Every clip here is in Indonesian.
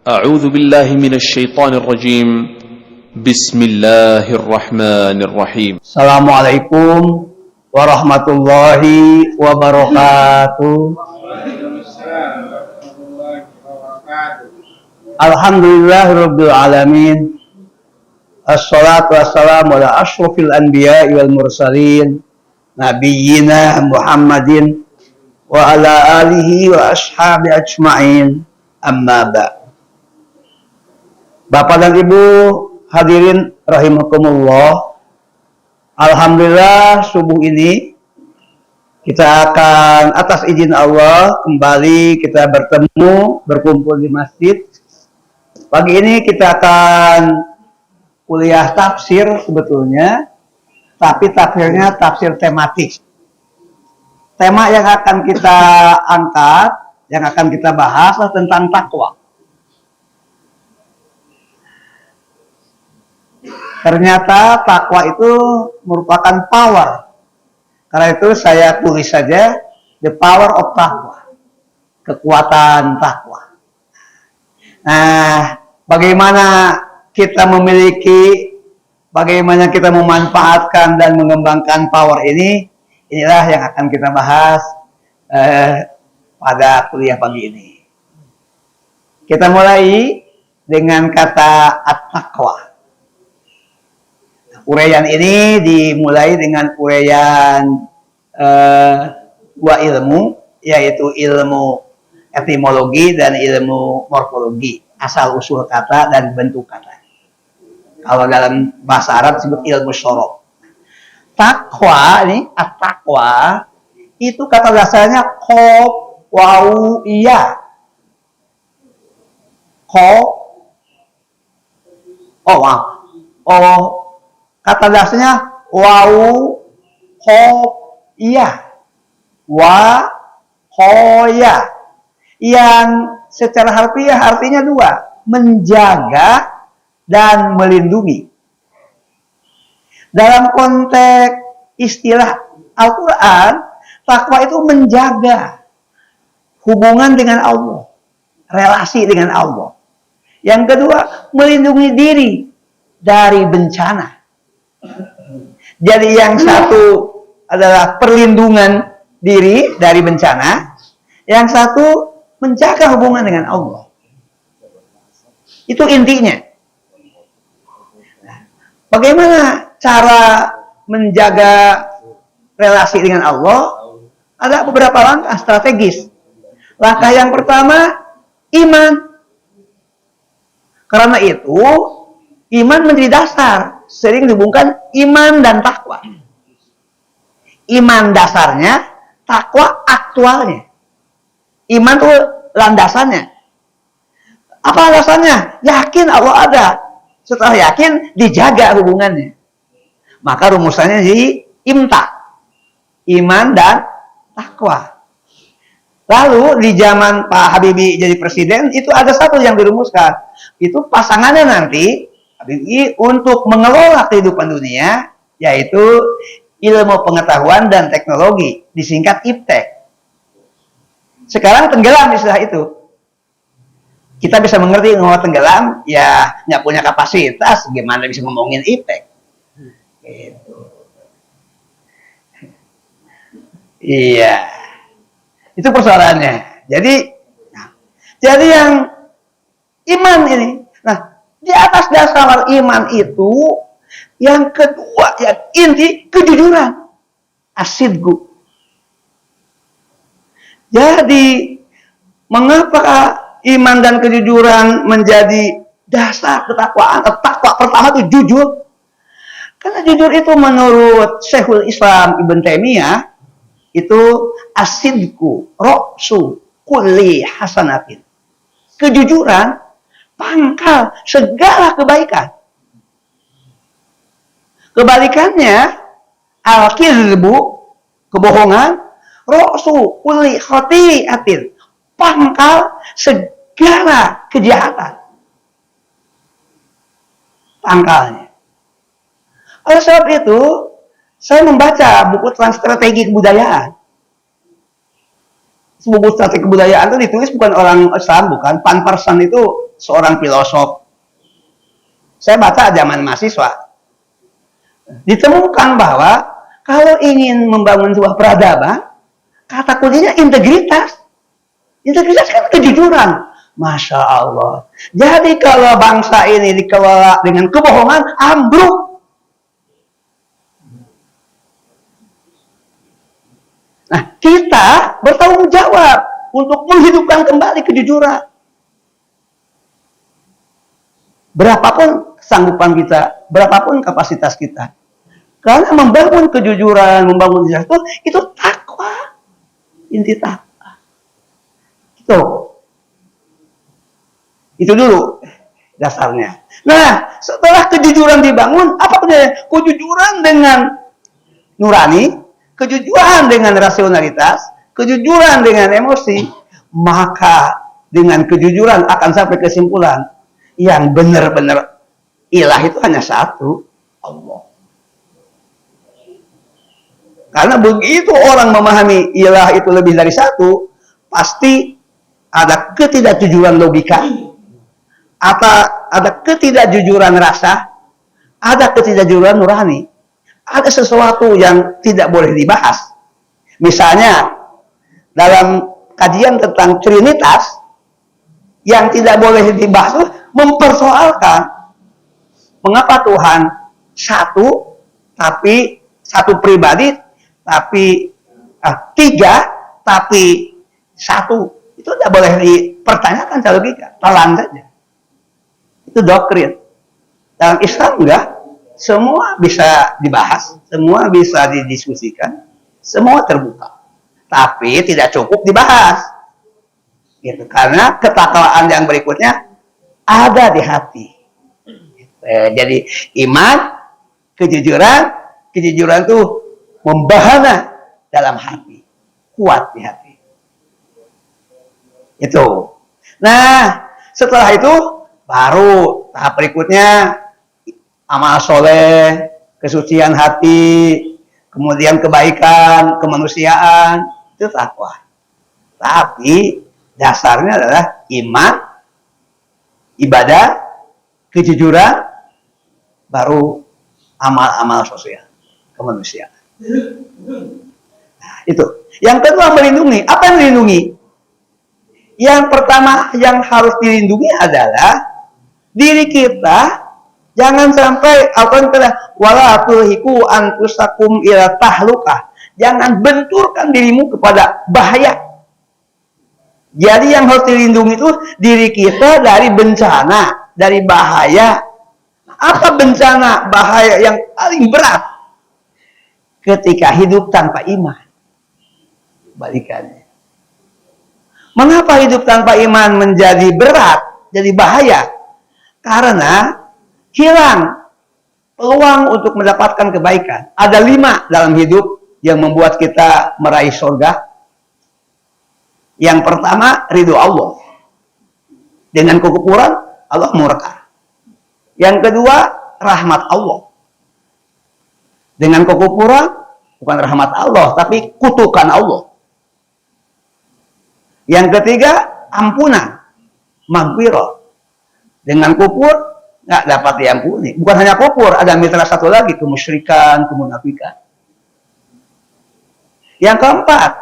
أعوذ بالله من الشيطان الرجيم بسم الله الرحمن الرحيم Assalamualaikum warahmatullahi wabarakatuh. Alhamdulillahirabbil alamin. Assalatu wassalamu ala asyrofil anbiya'i wal mursalin nabiyyina Muhammadin wa ala alihi wa ashabi ajma'in. Amma ba'd. Bapak dan Ibu hadirin rahimakumullah. Alhamdulillah subuh ini kita akan atas izin Allah kembali kita bertemu berkumpul di masjid. Pagi ini kita akan kuliah tafsir sebetulnya, tapi tafsirnya tafsir tematik. Tema yang akan kita angkat, yang akan kita bahas adalah tentang takwa. Ternyata takwa itu merupakan power. Karena itu saya tulis saja the power of takwa. Kekuatan takwa. Nah, bagaimana kita memiliki, bagaimana kita memanfaatkan dan mengembangkan power ini, inilah yang akan kita bahas pada kuliah pagi ini. Kita mulai dengan kata at-taqwa. Uraian ini dimulai dengan uraian dua ilmu, yaitu ilmu etimologi dan ilmu morfologi, asal usul kata dan bentuk kata. Kalau dalam bahasa Arab disebut ilmu syaraf. Takwa ini, at-taqwa itu kata dasarnya qaf waw iya. Kata dasarnya waw qaf iya. Wa khoya. Yang secara harfiah artinya dua, menjaga dan melindungi. Dalam konteks istilah Al-Quran, takwa itu menjaga hubungan dengan Allah, relasi dengan Allah. Yang kedua, melindungi diri dari bencana. Jadi yang satu adalah perlindungan diri dari bencana, yang satu menjaga hubungan dengan Allah. Itu intinya. Nah, bagaimana cara menjaga relasi dengan Allah? Ada beberapa langkah strategis. Langkah yang pertama, iman. Karena itu, iman menjadi dasar. Sering dihubungkan iman dan takwa. Iman dasarnya, takwa aktualnya. Iman itu landasannya. Apa landasannya? Yakin Allah ada. Setelah yakin, dijaga hubungannya. Maka rumusannya di imta. Iman dan takwa. Lalu di zaman Pak Habibie jadi presiden, itu ada satu yang dirumuskan. Itu pasangannya nanti, Habibie untuk mengelola kehidupan dunia, yaitu ilmu pengetahuan dan teknologi, disingkat IPTEK. Sekarang tenggelam istilah itu. Kita bisa mengerti bahwa tenggelam, ya nggak punya kapasitas, gimana bisa ngomongin IPTEK. Gitu. Iya. Itu persoalannya. Jadi yang iman ini. Nah, di atas dasar iman itu, yang kedua, yang inti, kejujuran. Asidgu. Jadi, mengapa iman dan kejujuran menjadi dasar ketakwaan? Takwa pertama itu jujur. Karena jujur itu menurut Syekhul Islam Ibn Taimiyah, itu asidku roksu kulli hasanatin. Kejujuran pangkal segala kebaikan. Kebalikannya al-kizbu, kebohongan, roksu kulli khotiatin, pangkal segala kejahatan. Pangkalnya. Oleh sebab itu, saya membaca buku tentang strategi kebudayaan. Buku strategi kebudayaan itu ditulis bukan orang Islam, bukan. Van Persen itu seorang filosof. Saya baca zaman mahasiswa. Ditemukan bahwa kalau ingin membangun sebuah peradaban, kata kuncinya integritas. Integritas kan kejujuran. Masya Allah. Jadi kalau bangsa ini dikelola dengan kebohongan, ambruk. Nah, kita bertanggung jawab untuk menghidupkan kembali kejujuran. Berapapun kesanggupan kita, berapapun kapasitas kita. Karena membangun kejujuran, membangun itu takwa. Inti takwa. Itu dulu dasarnya. Nah, setelah kejujuran dibangun, apa bedanya? Kejujuran dengan nurani, kejujuran dengan rasionalitas, kejujuran dengan emosi, maka dengan kejujuran akan sampai kesimpulan yang benar-benar ilah itu hanya satu, Allah. Karena begitu orang memahami ilah itu lebih dari satu, pasti ada ketidakjujuran logika, atau ada ketidakjujuran rasa, ada ketidakjujuran nurani. Ada sesuatu yang tidak boleh dibahas. Misalnya, dalam kajian tentang Trinitas, yang tidak boleh dibahas mempersoalkan mengapa Tuhan satu, tapi satu pribadi, tapi tiga, tapi satu. Itu tidak boleh dipertanyakan secara logika. Telan saja. Itu doktrin. Dalam Islam enggak. Semua bisa dibahas, semua bisa didiskusikan, semua terbuka. Tapi tidak cukup dibahas. Gitu. Karena ketakwaan yang berikutnya ada di hati. Jadi iman, kejujuran itu membahana dalam hati, kuat di hati. Itu. Nah, setelah itu baru tahap berikutnya amal soleh, kesucian hati, kemudian kebaikan, kemanusiaan, itu takwa. Tapi dasarnya adalah iman, ibadah, kejujuran, baru amal-amal sosial, kemanusiaan. Nah, itu. Yang kedua melindungi. Apa yang melindungi? Yang pertama yang harus dilindungi adalah diri kita. Jangan sampai wala tulhiku anfusakum ila tahlukah. Jangan benturkan dirimu kepada bahaya. Jadi yang harus dilindungi itu diri kita dari bencana, dari bahaya. Apa bencana, bahaya yang paling berat? Ketika hidup tanpa iman. Balikannya. Mengapa hidup tanpa iman menjadi berat, jadi bahaya? Karena hilang peluang untuk mendapatkan kebaikan. Ada 5 dalam hidup yang membuat kita meraih surga. Yang pertama, ridho Allah. Dengan kekufuran, Allah murka. Yang kedua, rahmat Allah. Dengan kekufuran, bukan rahmat Allah, tapi kutukan Allah. Yang ketiga, ampunan, maghfirah. Dengan kufur, nggak dapat diampuni. Bukan hanya kufur, ada mitra satu lagi, kemusyrikan, kemunafikan. Yang keempat,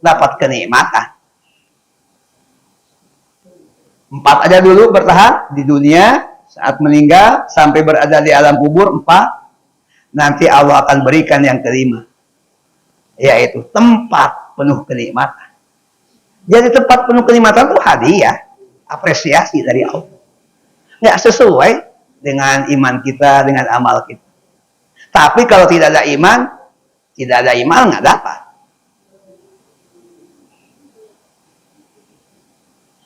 dapat kenikmatan. 4 aja dulu bertahan di dunia, saat meninggal, sampai berada di alam kubur, 4. Nanti Allah akan berikan yang kelima. Yaitu tempat penuh kenikmatan. Jadi tempat penuh kenikmatan itu hadiah, apresiasi dari Allah. Nggak sesuai dengan iman kita, dengan amal kita. Tapi kalau tidak ada iman nggak dapat.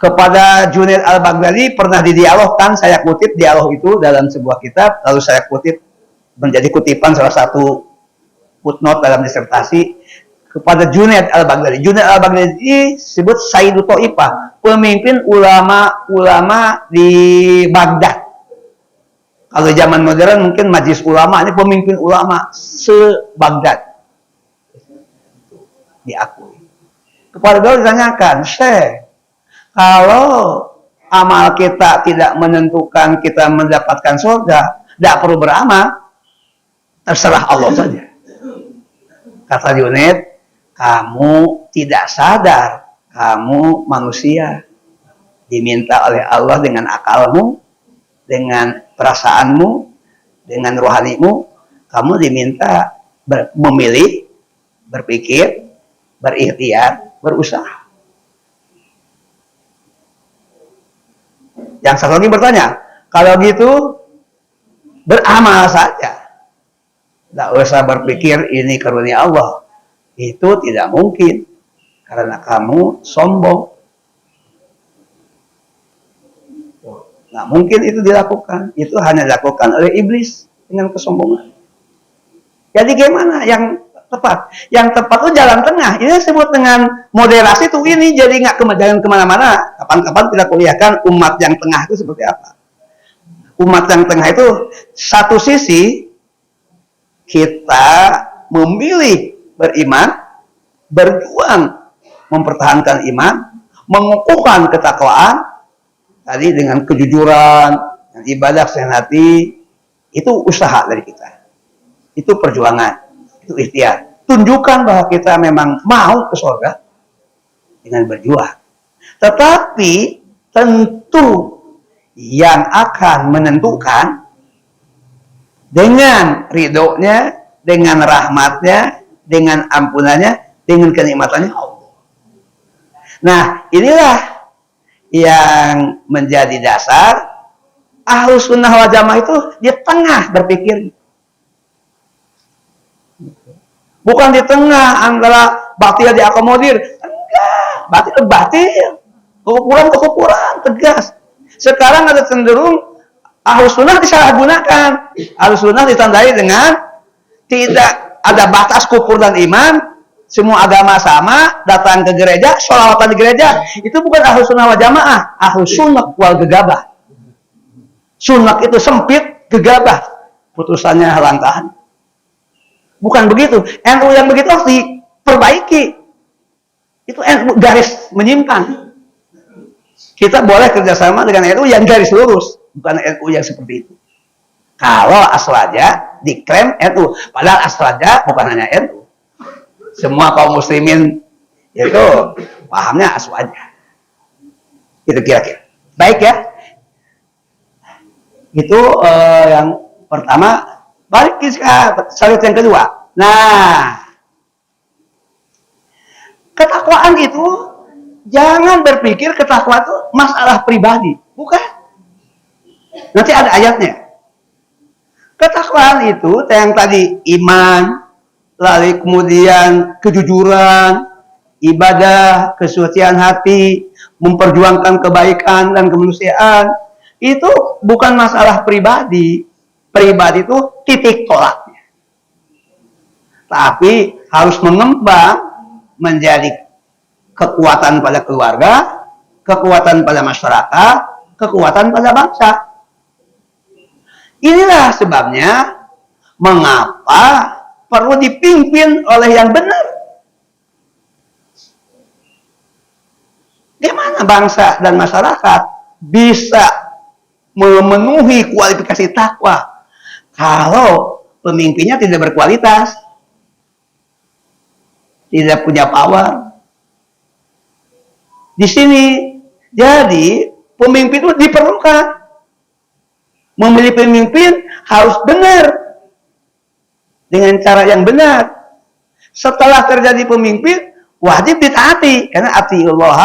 Kepada Junaid al-Baghdadi pernah didialogkan, saya kutip dialog itu dalam sebuah kitab, lalu saya kutip menjadi kutipan salah satu footnote dalam disertasi kepada Junaid al-Baghdadi. Junaid al-Baghdadi disebut Sayyidu Thaifah, pemimpin ulama di Baghdad. Kalau zaman modern mungkin Majelis Ulama, ini pemimpin ulama se-Baghdad. Diakui. Kepada beliau ditanyakan, Syekh, kalau amal kita tidak menentukan kita mendapatkan surga, tidak perlu beramal, terserah Allah saja. Kata Junaid, kamu tidak sadar, kamu manusia, diminta oleh Allah dengan akalmu, dengan perasaanmu, dengan rohanimu, kamu diminta memilih, berpikir, berikhtiar, berusaha. Yang satu lagi bertanya, kalau gitu beramal saja. Tidak usah berpikir ini karunia Allah. Itu tidak mungkin. Karena kamu sombong. Nggak mungkin itu dilakukan. Itu hanya dilakukan oleh iblis dengan kesombongan. Jadi gimana yang tepat? Yang tepat itu jalan tengah. Ini disebut dengan moderasi tuh ini. Jadi nggak jalan kemana-mana. Kapan-kapan kita kuliahkan umat yang tengah itu seperti apa. Umat yang tengah itu satu sisi kita memilih beriman, berjuang mempertahankan iman, mengukuhkan ketakwaan, tadi dengan kejujuran, dan ibadah senang hati, itu usaha dari kita. Itu perjuangan, itu ikhtiar. Tunjukkan bahwa kita memang mau ke surga dengan berjuang. Tetapi tentu yang akan menentukan dengan ridhonya, dengan rahmatnya, dengan ampunannya, dengan kenikmatannya Allah. Nah, inilah yang menjadi dasar Ahlus Sunnah wal Jamaah itu di tengah berpikir. Bukan di tengah antara batil diakomodir. Enggak, batil. Kekufuran, tegas. Sekarang ada cenderung Ahlus Sunnah disalahgunakan. Ahlus Sunnah ditandai dengan tidak ada batas kufur dan iman, semua agama sama, datang ke gereja, sholawatan di gereja. Itu bukan Ahlus Sunnah wal Jamaah, Ahlus Sunnah wal gegabah. Sunnah itu sempit, gegabah, putusannya langkahan. Bukan begitu. NU yang begitu harus diperbaiki. Itu NU garis menyimpang. Kita boleh kerjasama dengan NU yang garis lurus, bukan NU yang seperti itu. Kalau Aswaja diklaim NU, padahal Aswaja bukan hanya NU. Semua kaum muslimin itu pahamnya Aswaja. Itu kira-kira. Baik ya. Itu yang pertama. Balik ke slide yang kedua. Nah, ketakwaan itu jangan berpikir ketakwaan itu masalah pribadi, bukan. Nanti ada ayatnya. Ketakwaan itu yang tadi iman, lalu kemudian kejujuran, ibadah, kesucian hati, memperjuangkan kebaikan dan kemanusiaan, itu bukan masalah pribadi. Pribadi itu titik tolaknya. Tapi harus mengembang menjadi kekuatan pada keluarga, kekuatan pada masyarakat, kekuatan pada bangsa. Inilah sebabnya mengapa perlu dipimpin oleh yang benar. Gimana bangsa dan masyarakat bisa memenuhi kualifikasi takwa kalau pemimpinnya tidak berkualitas, tidak punya power? Di sini, jadi pemimpin itu diperlukan. Memilih pemimpin harus benar, dengan cara yang benar. Setelah terjadi pemimpin, wajib ditaati, karena atiullah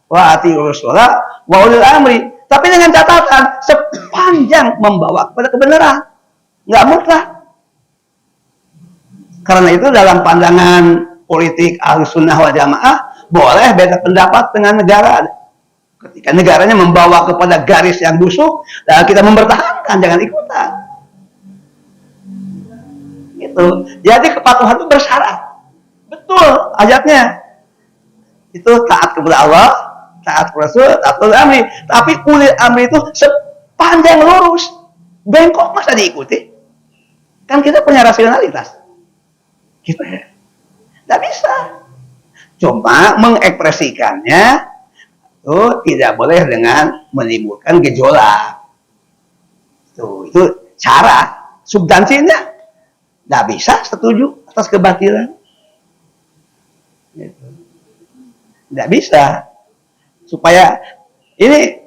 wa atiur rasulah wa ulil amri. Tapi dengan catatan, sepanjang membawa kepada kebenaran, nggak mutlak. Karena itu dalam pandangan politik Ahlus Sunnah wal Jamaah, boleh beda pendapat dengan negara. Ketika negaranya membawa kepada garis yang busuk, dan kita mempertahankan, jangan ikutan. Gitu. Jadi kepatuhan itu bersyarat. Betul ayatnya. Itu taat kepada Allah, taat Rasul, taat ulil amri. Tapi ulil amri itu sepanjang lurus, bengkok masa diikuti? Kan kita punya rasionalitas. Gitu ya. Tidak bisa. Cuma mengekspresikannya itu tidak boleh dengan menimbulkan gejolak. Itu cara. Substansinya nggak bisa setuju atas kebatilan. Nggak bisa. Supaya ini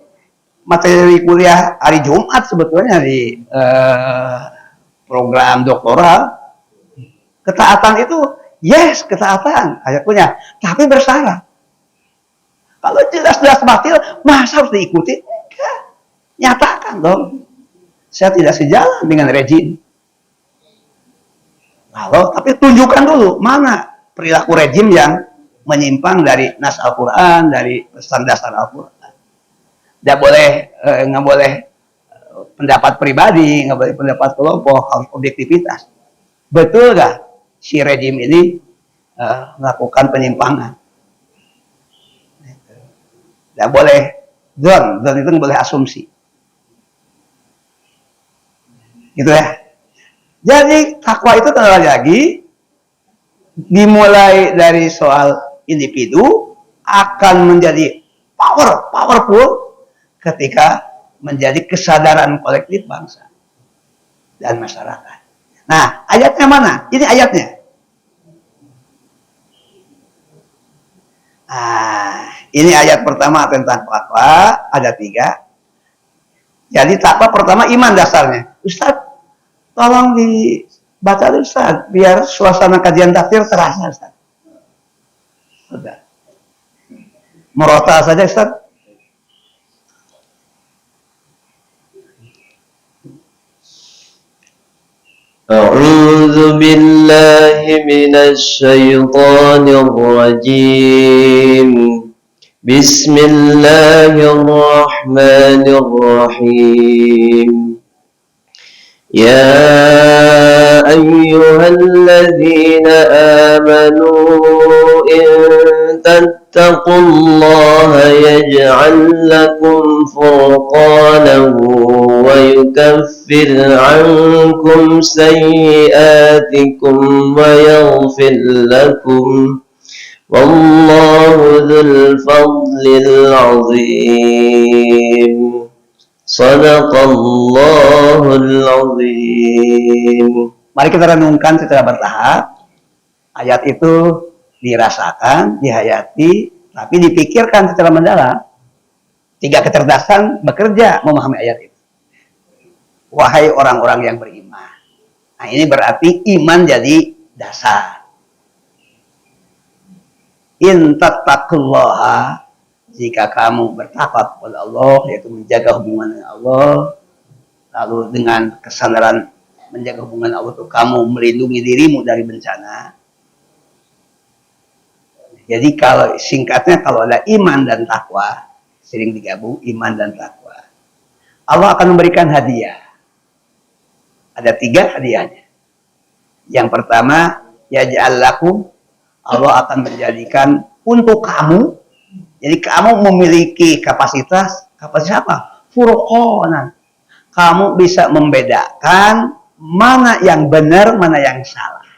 materi kuliah hari Jumat sebetulnya di program doktoral. Ketaatan itu, yes, ketaatan ayatnya, tapi bersyarat. Kalau jelas-jelas batil, masa harus diikuti? Enggak. Nyatakan dong, saya tidak sejalan dengan rejim. Tapi tunjukkan dulu mana perilaku rejim yang menyimpang dari nas Al-Quran, dari pesan dasar Al-Quran. Nggak boleh pendapat pribadi, nggak boleh pendapat kelompok, harus objektivitas. Betul gak si rejim ini melakukan penyimpangan? Nggak boleh zon itu nggak boleh asumsi. Gitu ya. Jadi takwa itu kembali lagi dimulai dari soal individu akan menjadi powerful ketika menjadi kesadaran kolektif bangsa dan masyarakat. Nah, ayatnya mana? Ini ayatnya. Ini ayat pertama tentang takwa, ada 3. Jadi takwa pertama iman dasarnya. Ustaz, tolong dibaca Ustaz, biar suasana kajian tafsir terasa Ustaz. Sudah. Merota saja Ustaz. أعوذ بالله من الشيطان الرجيم بسم الله الرحمن الرحيم يا أيها الذين آمنوا إن تتقوا الله يجعل لكم فرقانا ويكفر عنكم سيئاتكم ويغفر لكم والله ذو الفضل العظيم Sadaqallahul azim. Mari kita renungkan secara bertahap. Ayat itu dirasakan, dihayati, tapi dipikirkan secara mendalam. 3 kecerdasan bekerja memahami ayat itu. Wahai orang-orang yang beriman. Nah, ini berarti iman jadi dasar. In tattaqullaha, jika kamu bertakwa kepada Allah, yaitu menjaga hubungan dengan Allah, lalu dengan kesadaran menjaga hubungan Allah itu kamu melindungi dirimu dari bencana. Jadi kalau singkatnya, kalau ada iman dan takwa, sering digabung iman dan takwa, Allah akan memberikan hadiah. Ada 3 hadiahnya. Yang pertama, yaj'al lakum, Allah akan menjadikan untuk kamu. Jadi kamu memiliki kapasitas apa? Furqanan. Kamu bisa membedakan mana yang benar, mana yang salah.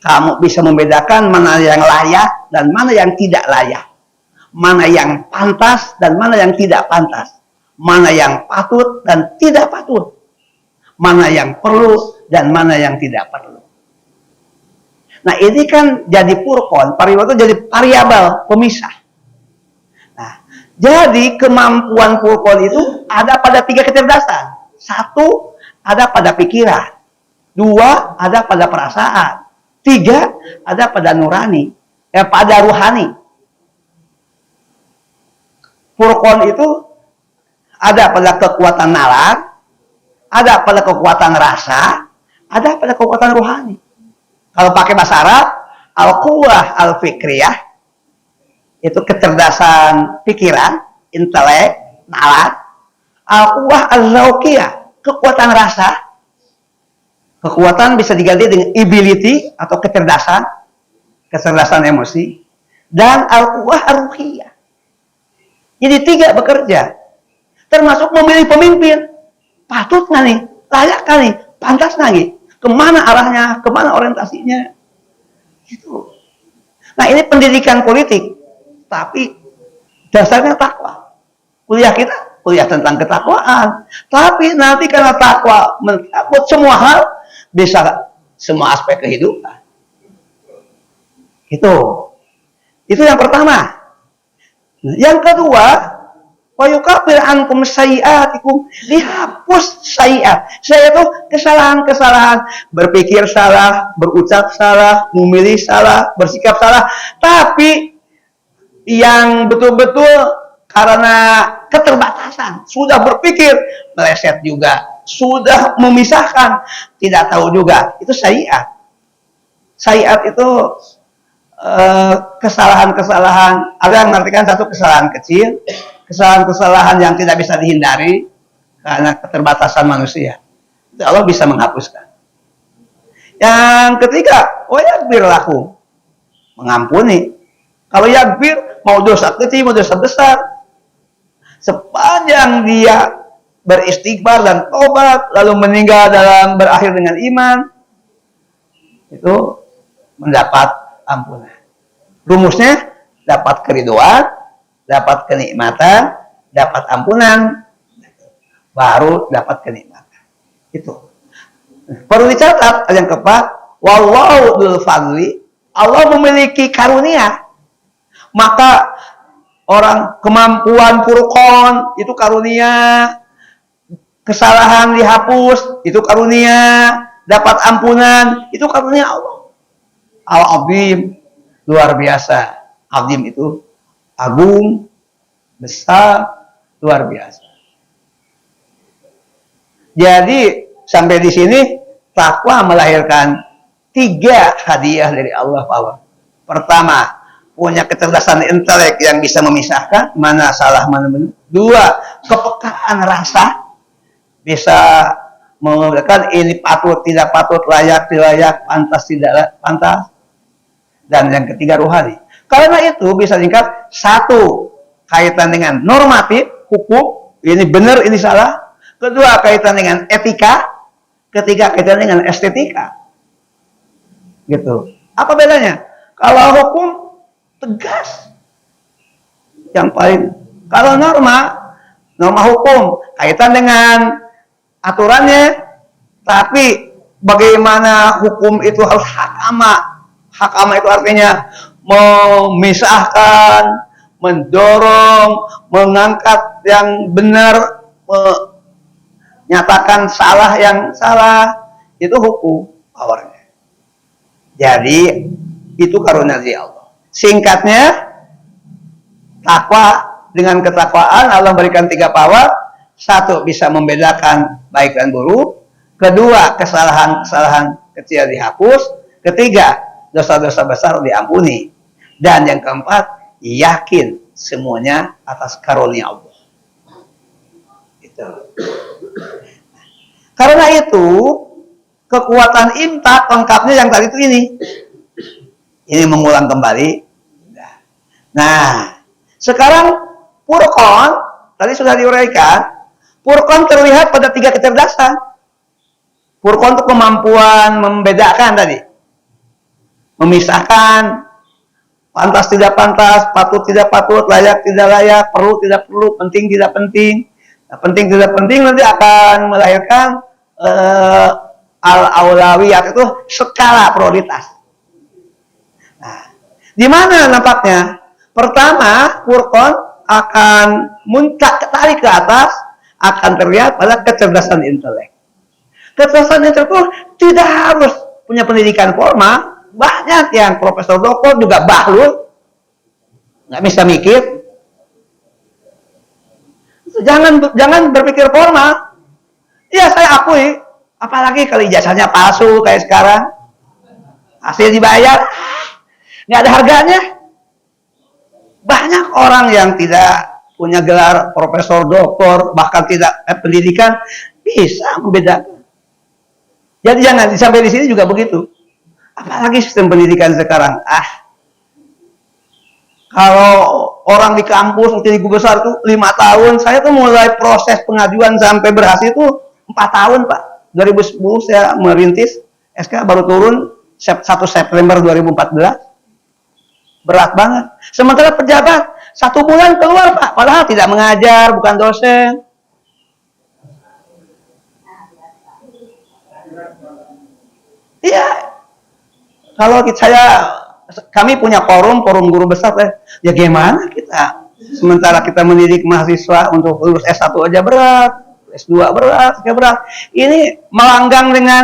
Kamu bisa membedakan mana yang layak dan mana yang tidak layak. Mana yang pantas dan mana yang tidak pantas. Mana yang patut dan tidak patut. Mana yang perlu dan mana yang tidak perlu. Nah, ini kan jadi furqan, itu jadi variabel pemisah. Jadi kemampuan furqan itu ada pada 3 kecerdasan. 1 ada pada pikiran. 2 ada pada perasaan. 3 ada pada nurani. Pada ruhani. Furqan itu ada pada kekuatan nalar, ada pada kekuatan rasa, ada pada kekuatan ruhani. Kalau pakai bahasa Arab, al-quwwah al-fikriyah, itu kecerdasan pikiran, intelek, nalar. Al-quwwah al-zawqiyah, kekuatan rasa. Kekuatan bisa diganti dengan ability atau kecerdasan emosi. Dan al-quwwah ar-ruhiyah. Jadi 3 bekerja. Termasuk memilih pemimpin. Patut nggak nih? Layak nggak nih? Pantas nggak nih? Kemana arahnya? Kemana orientasinya? Gitu. Nah, ini pendidikan politik. Tapi dasarnya takwa. Kuliah kita, kuliah tentang ketakwaan. Tapi nanti karena takwa mencabut semua hal, bisa semua aspek kehidupan. Itu yang pertama. Yang kedua, wa yukafir ankum sayiatikum, dihapus sayiat. Saya itu kesalahan-kesalahan, berpikir salah, berucap salah, memilih salah, bersikap salah, tapi yang betul-betul karena keterbatasan, sudah berpikir meleset juga, sudah memisahkan, tidak tahu juga, itu sayiat. Sayiat itu kesalahan-kesalahan, ada yang mengartikan satu kesalahan kecil, kesalahan-kesalahan yang tidak bisa dihindari karena keterbatasan manusia. Itu Allah bisa menghapuskan. Yang ketiga, wa yaghfir lakum, mengampuni. Kalau yaghfir, mau dosa kecil, mau dosa besar, sepanjang dia beristighfar dan tobat, lalu meninggal dalam berakhir dengan iman, itu mendapat ampunan. Rumusnya dapat keriduan, dapat kenikmatan, dapat ampunan, baru dapat kenikmatan. Itu. Perlu dicatat yang keempat, wallahu dzul fadli, Allah memiliki karunia. Maka orang kemampuan furqan itu karunia, kesalahan dihapus itu karunia, dapat ampunan itu karunia Allah. Al-Azim, luar biasa. Azim itu agung, besar, luar biasa. Jadi sampai di sini takwa melahirkan 3 hadiah dari Allah. Pertama, punya kecerdasan intelek yang bisa memisahkan mana salah mana benar. 2, kepekaan rasa, bisa membedakan ini patut tidak patut, layak tidak layak, pantas tidak pantas. Dan yang ketiga, rohani. Karena itu bisa singkat, 1, kaitan dengan normatif, hukum, ini benar, ini salah. 2, kaitan dengan etika. 3, kaitan dengan estetika. Gitu. Apa bedanya? Kalau hukum, tegas. Yang paling, kalau norma hukum, kaitan dengan aturannya, tapi bagaimana hukum itu harus hakama. Hakama itu artinya memisahkan, mendorong, mengangkat yang benar, menyatakan salah yang salah, itu hukum powernya. Jadi itu karunia dari Allah. Singkatnya, takwa, dengan ketakwaan Allah berikan 3 power. 1, bisa membedakan baik dan buruk. 2, kesalahan-kesalahan kecil dihapus. 3, dosa-dosa besar diampuni. Dan yang keempat, yakin semuanya atas karunia Allah. Itu. Karena itu, kekuatan infak lengkapnya yang tadi itu ini. Ini mengulang kembali. Nah, sekarang furqan, tadi sudah diuraikan. Furqan terlihat pada 3 kecerdasan. Furqan itu kemampuan membedakan tadi. Memisahkan, pantas tidak pantas, patut tidak patut, layak tidak layak, perlu tidak perlu, penting tidak penting. Nah, penting tidak penting nanti akan melahirkan al-aulawiyat, itu skala prioritas. Nah, di mana nampaknya? Pertama, furqan akan muncak tarik ke atas, akan terlihat pada kecerdasan intelek. Kecerdasan intelek itu tidak harus punya pendidikan formal. Banyak yang profesor doktor juga bahlul, nggak bisa mikir. Jangan berpikir formal. Iya, saya akui, apalagi kalau ijazahnya palsu kayak sekarang, hasil dibayar, nggak ada harganya. Banyak orang yang tidak punya gelar profesor doktor, bahkan tidak pendidikan, bisa membedakan. Jadi jangan sampai di sini juga begitu. Apalagi sistem pendidikan sekarang. Kalau orang di kampus, di guru besar itu 5 tahun, saya tuh mulai proses pengajuan sampai berhasil itu 4 tahun, Pak. 2010 saya merintis, SK baru turun 1 September 2014. Berat banget. Sementara pejabat 1 bulan keluar Pak, padahal tidak mengajar, bukan dosen. Iya. Kalau kami punya forum guru besar, ya gimana kita? Sementara kita mendidik mahasiswa untuk lulus S1 aja berat, S2 berat, berat. Ini melanggang dengan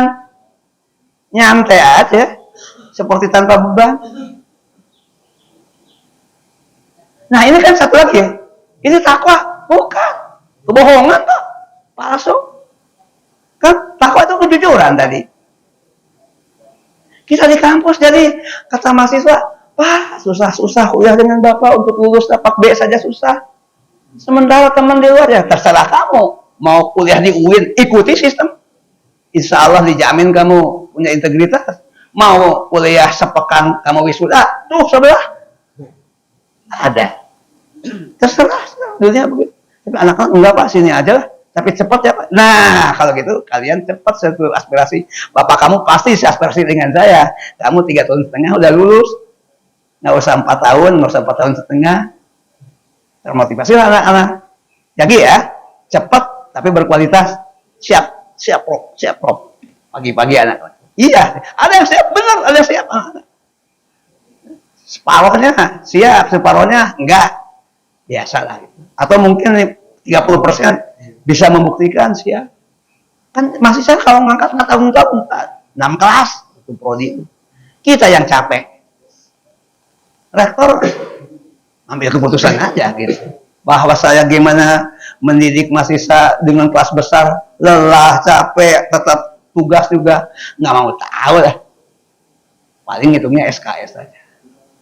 nyantai aja, seperti tanpa beban. Nah ini kan satu lagi ya, ini takwa, bukan kebohongan Pak, palsu. Kan takwa itu kejujuran tadi. Kita di kampus jadi kata mahasiswa, Pak susah-susah kuliah dengan Bapak, untuk lulus dapat B saja susah. Sementara teman di luar ya terserah kamu, mau kuliah di UIN ikuti sistem, insya Allah dijamin kamu punya integritas. Mau kuliah sepekan kamu wisuda, tuh sebelah ada, terserah dunia begitu. Tapi anak-anak enggak Pak, sini aja lah, tapi cepat ya Pak. Nah kalau gitu kalian cepat sesuai aspirasi Bapak, kamu pasti aspirasi dengan saya, kamu 3,5 tahun udah lulus, nggak usah 4 tahun, nggak usah 4,5 tahun, termotivasi lah anak-anak. Jadi ya cepat tapi berkualitas, siap Prof. Pagi-pagi anak-anak. Iya, ada yang siap benar, ada yang siap. Separuhnya siap, separuhnya enggak. Biasa lah. Atau mungkin 30% bisa membuktikan siap. Kan masih saya kalau ngangkat 4 tahun 6 kelas itu prodi itu. Kita yang capek. Rektor ambil keputusan aja gitu. Bahwa saya gimana mendidik mahasiswa dengan kelas besar, lelah, capek, tetap tugas juga nggak mau tahu lah. Paling hitungnya SKS saja.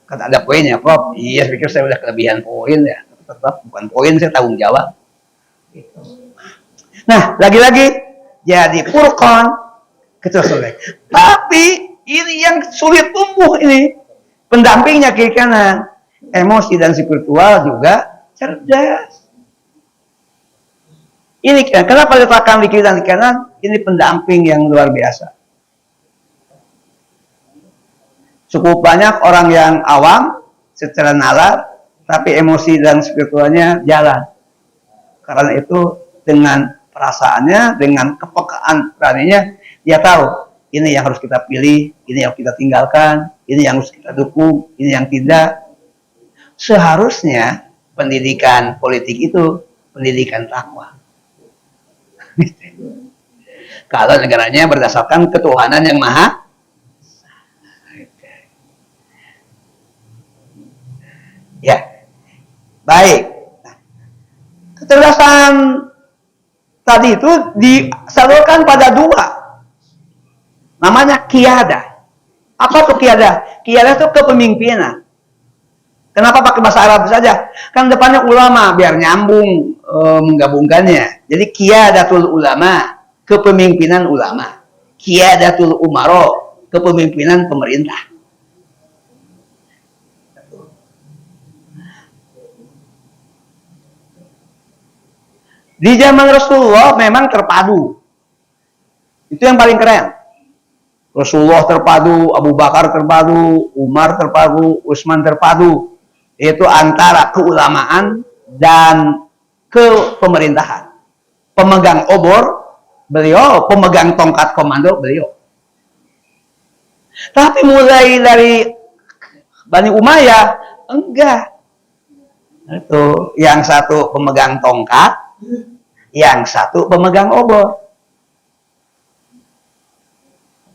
Kan ada poinnya Prof. Iya, pikir saya udah kelebihan poin ya. Tetap bukan poin, saya tanggung jawab. Gitu. Nah, lagi-lagi jadi Furqan kecerdasan. Tapi ini yang sulit tumbuh ini. Pendampingnya kiri kanan. Emosi dan spiritual juga cerdas. Ini kenapa letakkan di kiri dan di kanan? Ini pendamping yang luar biasa. Cukup banyak orang yang awam secara nalar, tapi emosi dan spiritualnya jalan. Karena itu dengan perasaannya, dengan kepekaan beraninya, dia tahu ini yang harus kita pilih, ini yang kita tinggalkan, ini yang harus kita dukung, ini yang tidak. Seharusnya pendidikan politik itu pendidikan takwa. Kalau negaranya berdasarkan ketuhanan yang maha, ya baik. Kecerdasan tadi itu disalurkan pada 2, namanya kiada. Apa tuh kiada? Kiada itu kepemimpinan. Kenapa pakai bahasa Arab saja? Kan depannya ulama, biar nyambung menggabungkannya. Jadi qiyadatul ulama, kepemimpinan ulama. Qiyadatul umaro, kepemimpinan pemerintah. Di zaman Rasulullah memang terpadu. Itu yang paling keren. Rasulullah terpadu, Abu Bakar terpadu, Umar terpadu, Utsman terpadu. Itu antara keulamaan dan kepemerintahan. Pemegang obor beliau, pemegang tongkat komando beliau. Tapi mulai dari Bani Umayyah enggak. Itu yang satu pemegang tongkat, yang satu pemegang obor.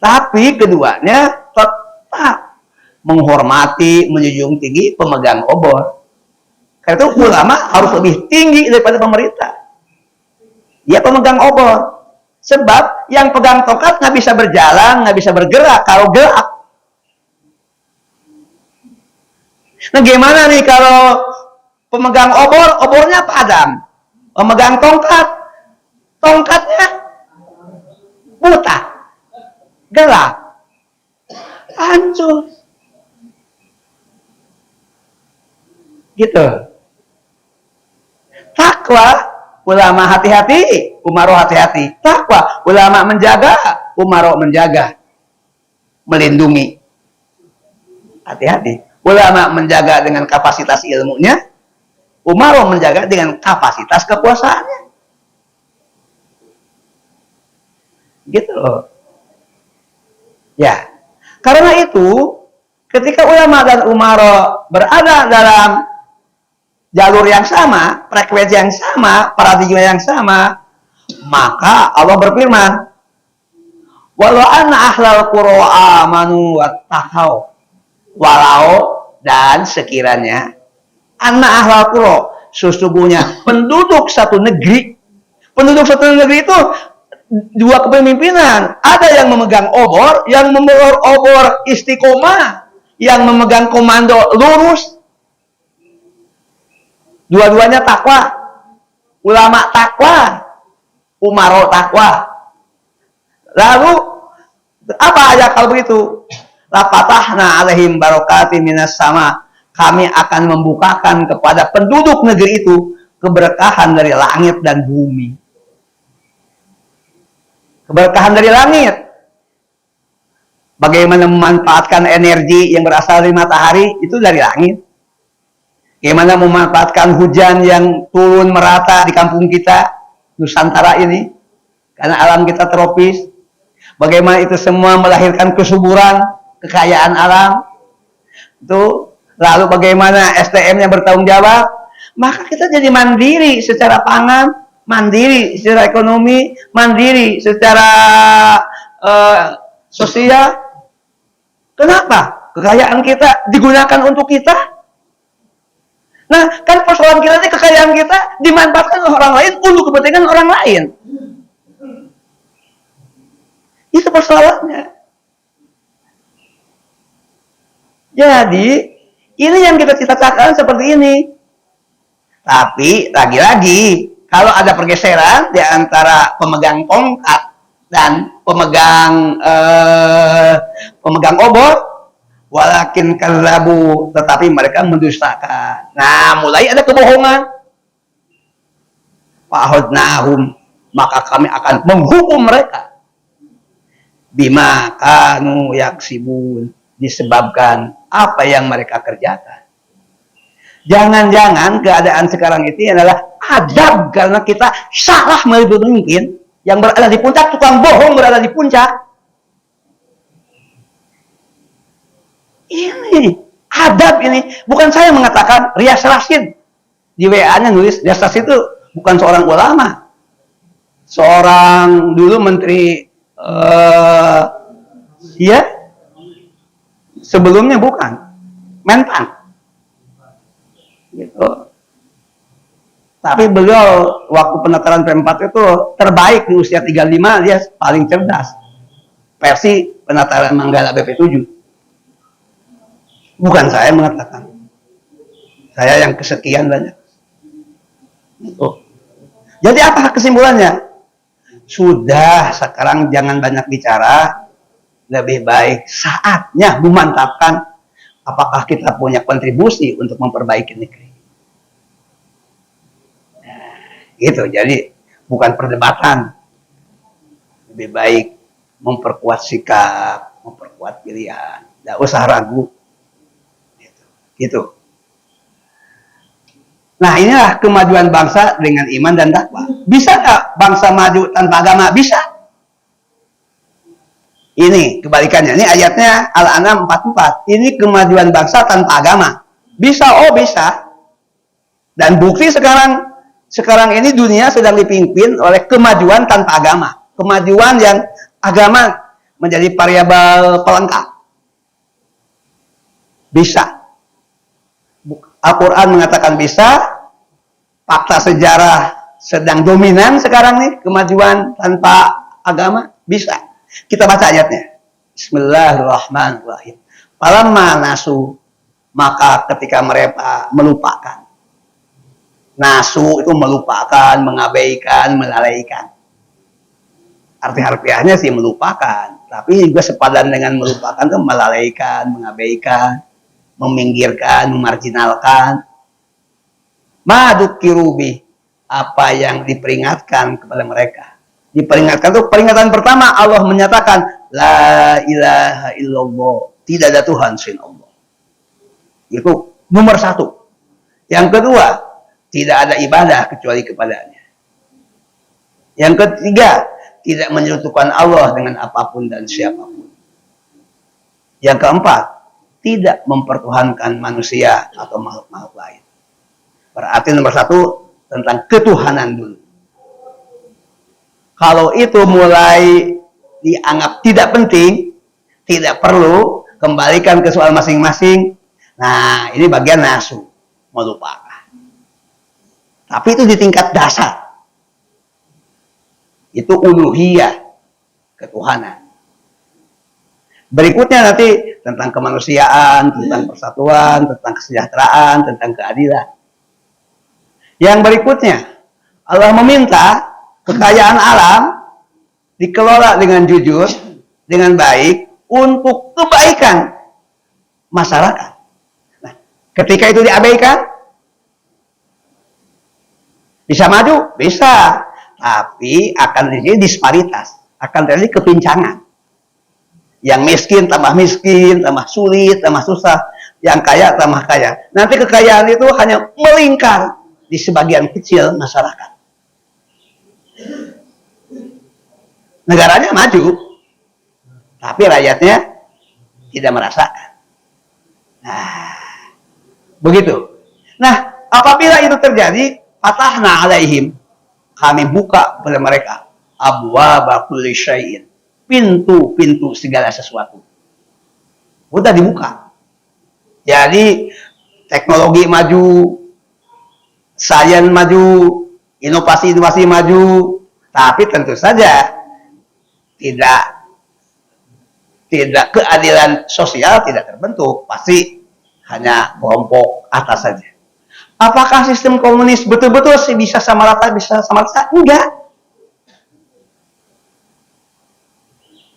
Tapi keduanya tetap menghormati, menjunjung tinggi pemegang obor. Karena itu ulama harus lebih tinggi daripada pemerintah. Dia pemegang obor. Sebab yang pegang tongkat nggak bisa berjalan, nggak bisa bergerak kalau gelap. Nah gimana nih kalau pemegang obor, obornya padam. Pemegang tongkat, tongkatnya buta, gelap, hancur. Gitu. Takwa, ulama hati-hati, umaro hati-hati. Takwa, ulama menjaga, umaro menjaga, melindungi. Hati-hati. Ulama menjaga dengan kapasitas ilmunya, Umar menjaga dengan kapasitas kekuasaannya. Gitu loh. Ya. Karena itu, ketika ulama dan umara berada dalam jalur yang sama, frekuensi yang sama, paradigma yang sama, maka Allah berfirman, walau anna ahlal qura amanu wattaqau, walau dan sekiranya anna ahlal qura, sesungguhnya penduduk satu negeri itu dua kepemimpinan, ada yang memegang obor, yang memegang obor istiqomah, yang memegang komando lurus, dua-duanya takwa, ulama takwa, umaro takwa. Lalu apa aja kalau begitu? Lapatahna alaihim barokati minas sama, kami akan membukakan kepada penduduk negeri itu keberkahan dari langit dan bumi. Keberkahan dari langit. Bagaimana memanfaatkan energi yang berasal dari matahari, itu dari langit. Bagaimana memanfaatkan hujan yang turun merata di kampung kita, Nusantara ini, karena alam kita tropis. Bagaimana itu semua melahirkan kesuburan, kekayaan alam. Itu. Lalu bagaimana SDM-nya bertanggung jawab, maka kita jadi mandiri secara pangan, mandiri secara ekonomi, mandiri secara sosial. Kenapa? Kekayaan kita digunakan untuk kita. Nah, kan persoalan kita ini, kekayaan kita dimanfaatkan oleh orang lain untuk kepentingan orang lain. Itu persoalannya. Jadi, ini yang kita cita-citakan seperti ini. Tapi, lagi-lagi, kalau ada pergeseran di antara pemegang tongkat dan pemegang obor, walakin kadzabu, tetapi mereka mendustakan. Nah, mulai ada kebohongan. Fa'akhadnahum, maka kami akan menghukum mereka. Bima kanu yaksibun, disebabkan apa yang mereka kerjakan. Jangan-jangan keadaan sekarang itu adalah adab karena kita salah memimpin. Yang berada di puncak, tukang bohong berada di puncak. Ini adab ini. Bukan saya mengatakan, Rias Rasid di WA-nya nulis, Rias Rasid itu bukan seorang ulama. Seorang dulu menteri ya, sebelumnya bukan Menpan gitu. Tapi beliau waktu penataran P4 itu terbaik di usia 35, dia paling cerdas versi penataran Manggala BP7. Bukan saya mengatakan, saya yang kesekian banyak gitu. Jadi apa kesimpulannya? Sudah, sekarang jangan banyak bicara, lebih baik saatnya memantapkan apakah kita punya kontribusi untuk memperbaiki negeri. Nah, gitu. Jadi bukan perdebatan, lebih baik memperkuat sikap, memperkuat pilihan, tidak usah ragu. Gitu. Nah, inilah kemajuan bangsa dengan iman dan takwa. Bisa nggak bangsa maju tanpa agama? Bisa. Ini kebalikannya. Ini ayatnya Al-An'am 44. Ini kemajuan bangsa tanpa agama. Bisa, oh bisa. Dan bukti sekarang ini dunia sedang dipimpin oleh kemajuan tanpa agama. Kemajuan yang agama menjadi variabel pelengkap. Bisa. Al-Quran mengatakan bisa. Fakta sejarah sedang dominan sekarang nih, kemajuan tanpa agama, bisa. Kita baca ayatnya. Bismillahirrahmanirrahim. Falamma nasu, maka ketika mereka melupakan. Nasu itu melupakan, mengabaikan, melalaikan. Arti harfiahnya sih melupakan, tapi juga sepadan dengan melupakan itu melalaikan, mengabaikan, meminggirkan, memarginalkan. Madukirubi, apa yang diperingatkan kepada mereka. Diperingatkan itu peringatan pertama, Allah menyatakan la ilaha illallah, tidak ada Tuhan selain Allah. Itu nomor satu. Yang kedua, tidak ada ibadah kecuali kepadanya. Yang ketiga, tidak menyekutukan Allah dengan apapun dan siapapun. Yang keempat, tidak mempertuhankan manusia atau makhluk-makhluk lain. Berarti nomor satu, tentang ketuhanan dulu. Kalau itu mulai dianggap tidak penting, tidak perlu, kembalikan ke soal masing-masing. Nah, ini bagian nasu, melupakan. Tapi itu di tingkat dasar. Itu uluhiyah, ketuhanan. Berikutnya nanti tentang kemanusiaan, tentang persatuan, tentang kesejahteraan, tentang keadilan. Yang berikutnya, Allah meminta kekayaan alam dikelola dengan jujur, dengan baik, untuk kebaikan masyarakat. Nah, ketika itu diabaikan, bisa maju? Bisa. Tapi akan terjadi disparitas, akan terjadi kepincangan. Yang miskin, tambah sulit, tambah susah. Yang kaya, tambah kaya. Nanti kekayaan itu hanya melingkar di sebagian kecil masyarakat. Negaranya maju, tapi rakyatnya tidak merasakan. Nah, begitu. Nah, apabila itu terjadi, fatahna alaihim, kami buka pada mereka abwaaba kulli syai'in, pintu-pintu segala sesuatu. Udah dibuka. Jadi teknologi maju, sains maju, inovasi-inovasi maju, tapi tentu saja tidak keadilan sosial tidak terbentuk, pasti hanya kelompok atas saja. Apakah sistem komunis betul-betul bisa sama rata? Enggak.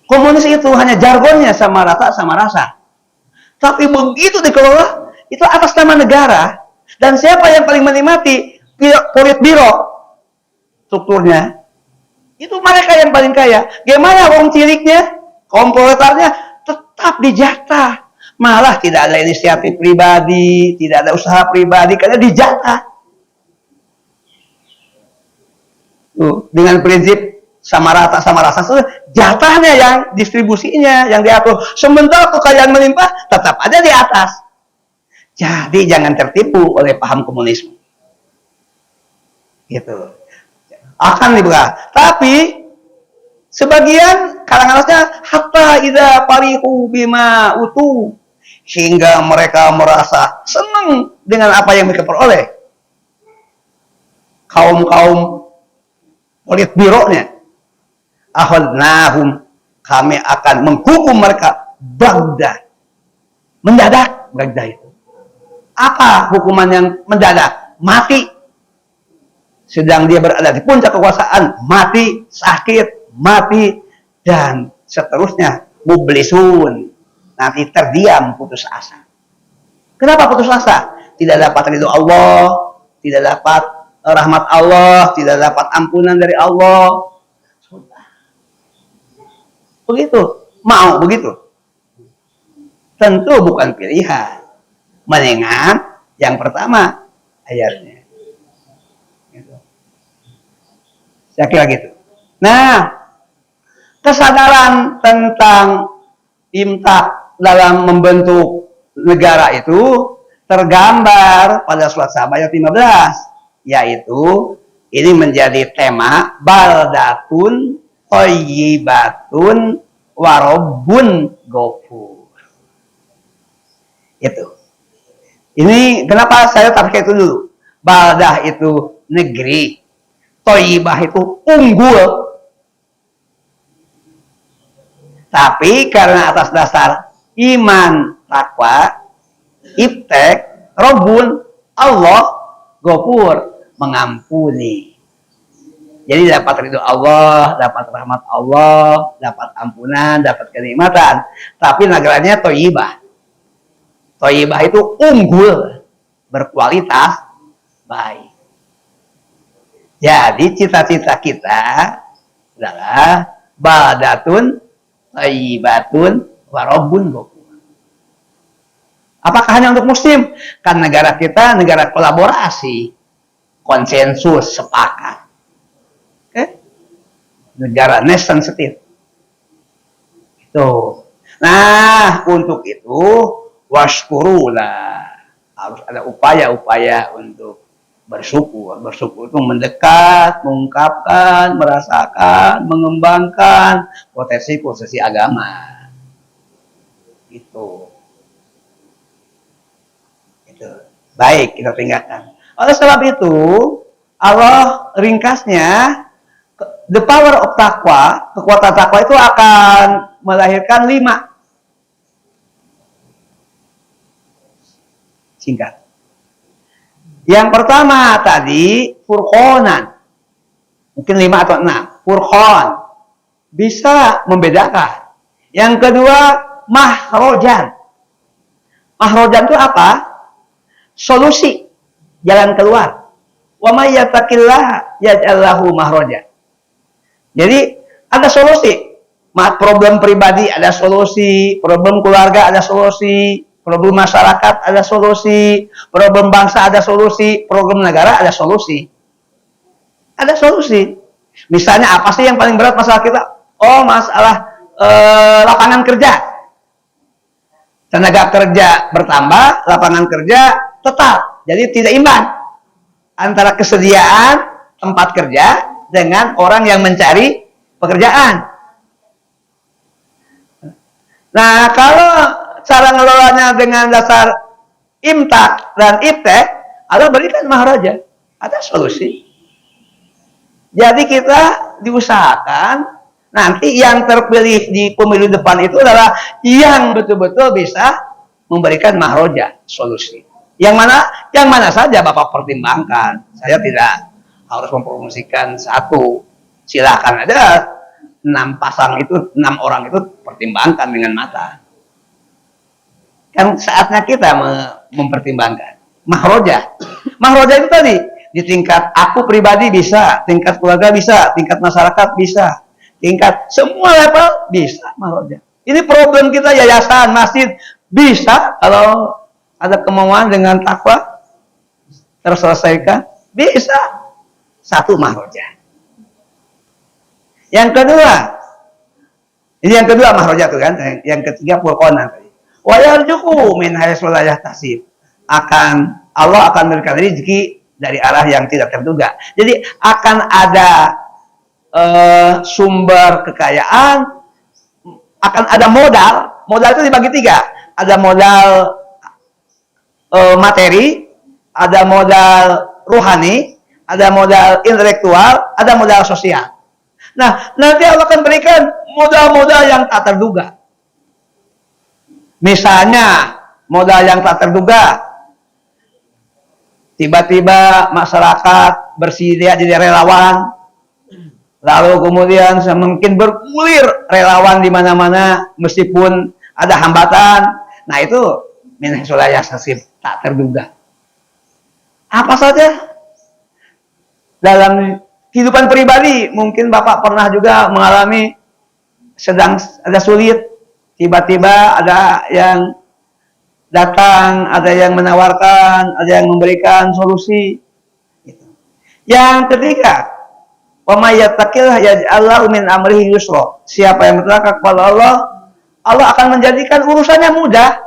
Komunis itu hanya jargonnya sama rata, sama rasa. Tapi begitu dikelola, itu atas nama negara. Dan siapa yang paling menikmati politbiro strukturnya? Itu mereka yang paling kaya. Gimana wong ciliknya, kaum proletarnya tetap dijatah. Malah tidak ada inisiatif pribadi, tidak ada usaha pribadi, karena dijatah. Dengan prinsip sama rata sama rasa, jatahnya yang distribusinya, yang diatur. Sementara kekayaan melimpah, tetap ada di atas. Jadi jangan tertipu oleh paham komunisme. Gitu. Akan dibuka. Tapi sebagian kalangan atasnya hatta idza farihu bima utu, sehingga mereka merasa senang dengan apa yang mereka peroleh. Kaum-kaum politbironya, akhadnahum, kami akan menghukum mereka bagda, mendadak. Bagda itu apa hukuman yang mendadak? Mati. Sedang dia berada di puncak kekuasaan, mati, sakit, mati, dan seterusnya. Mublisun, nanti terdiam, putus asa. Kenapa putus asa? Tidak dapat ridho Allah, tidak dapat rahmat Allah, tidak dapat ampunan dari Allah. Sudah. Begitu, mau begitu. Tentu bukan pilihan. Mendingan yang pertama ayatnya. Saya kira gitu. Nah, kesadaran tentang imtak dalam membentuk negara itu tergambar pada surat Sabah ayat 15, yaitu ini menjadi tema baldatun thayyibatun warabbun ghafur. Itu. Ini kenapa saya tarik itu dulu? Baldah itu negeri, Thayyibah itu unggul. Tapi karena atas dasar iman, takwa, ibtek, Rabbun, Allah, Ghafur, mengampuni. Jadi dapat ridho Allah, dapat rahmat Allah, dapat ampunan, dapat kenikmatan. Tapi negaranya Thayyibah. Thayyibah itu unggul, berkualitas baik. Jadi cita-cita kita adalah baldatun thayyibatun warabbun ghafur. Apakah hanya untuk muslim? Kan negara kita negara kolaborasi. konsensus, sepakat. Negara nation state. Itu. Nah, untuk itu washkurulah. Harus ada upaya-upaya untuk bersyukur. Bersyukur itu mendekat, mengungkapkan, merasakan, mengembangkan potensi agama. Itu. Baik, kita tinggalkan. Oleh sebab itu, Allah ringkasnya, the power of taqwa, kekuatan takwa itu akan melahirkan 5. Singkat. Yang pertama tadi, furqonan. Mungkin 5 atau 6. Furqon. Bisa membedakan. Yang kedua, mahrojan. Mahrojan itu apa? Solusi. Jalan keluar. Wa may yattaqillaha yaj'al lahu mahrojan. Jadi ada solusi. Problem pribadi ada solusi, problem keluarga ada solusi, problem masyarakat ada solusi, problem bangsa ada solusi, problem negara ada solusi. Ada solusi. Misalnya apa sih yang paling berat masalah kita? Oh, masalah lapangan kerja. Tenaga kerja bertambah, lapangan kerja tetap. Jadi tidak imbang antara kesediaan tempat kerja dengan orang yang mencari pekerjaan. Nah, kalau cara ngelolanya dengan dasar imtak dan iptek, Allah berikan maharaja. Ada solusi. Jadi kita diusahakan nanti yang terpilih di pemilu depan itu adalah yang betul-betul bisa memberikan maharaja, solusi. Yang mana saja Bapak pertimbangkan. Saya tidak harus mempromosikan satu. Silakan aja 6 pasang itu, 6 orang itu pertimbangkan dengan mata. Kan saatnya kita mempertimbangkan. Mahroja. Mahroja itu tadi di tingkat aku pribadi bisa, tingkat keluarga bisa, tingkat masyarakat bisa, tingkat semua level bisa mahroja. Ini problem kita yayasan, masjid bisa kalau ada kemauan dengan takwa terselesaikan, bisa. Satu mahroja. Yang kedua, ini yang kedua mahroja tuh kan, yang ketiga furqonan tadi. Wa yarzuqu min haitsu la yahtasib. Allah akan memberikan rezeki dari arah yang tidak terduga. Jadi akan ada sumber kekayaan, akan ada modal. Modal itu dibagi 3. Ada modal materi, ada modal rohani, ada modal intelektual, ada modal sosial. Nah, nanti Allah akan berikan modal-modal yang tak terduga. Misalnya, modal yang tak terduga, tiba-tiba masyarakat bersedia jadi relawan, lalu kemudian mungkin bergulir relawan di mana-mana meskipun ada hambatan. Nah, itu min haitsu la yahtasib, tak terduga. Apa saja? Dalam kehidupan pribadi, mungkin Bapak pernah juga mengalami sedang ada sulit, tiba-tiba ada yang datang, ada yang menawarkan, ada yang memberikan solusi. Yang ketiga, wa may yattaqillah yaj'al lahu min amrihi yusra. Siapa yang bertakwa kepada Allah, Allah akan menjadikan urusannya mudah.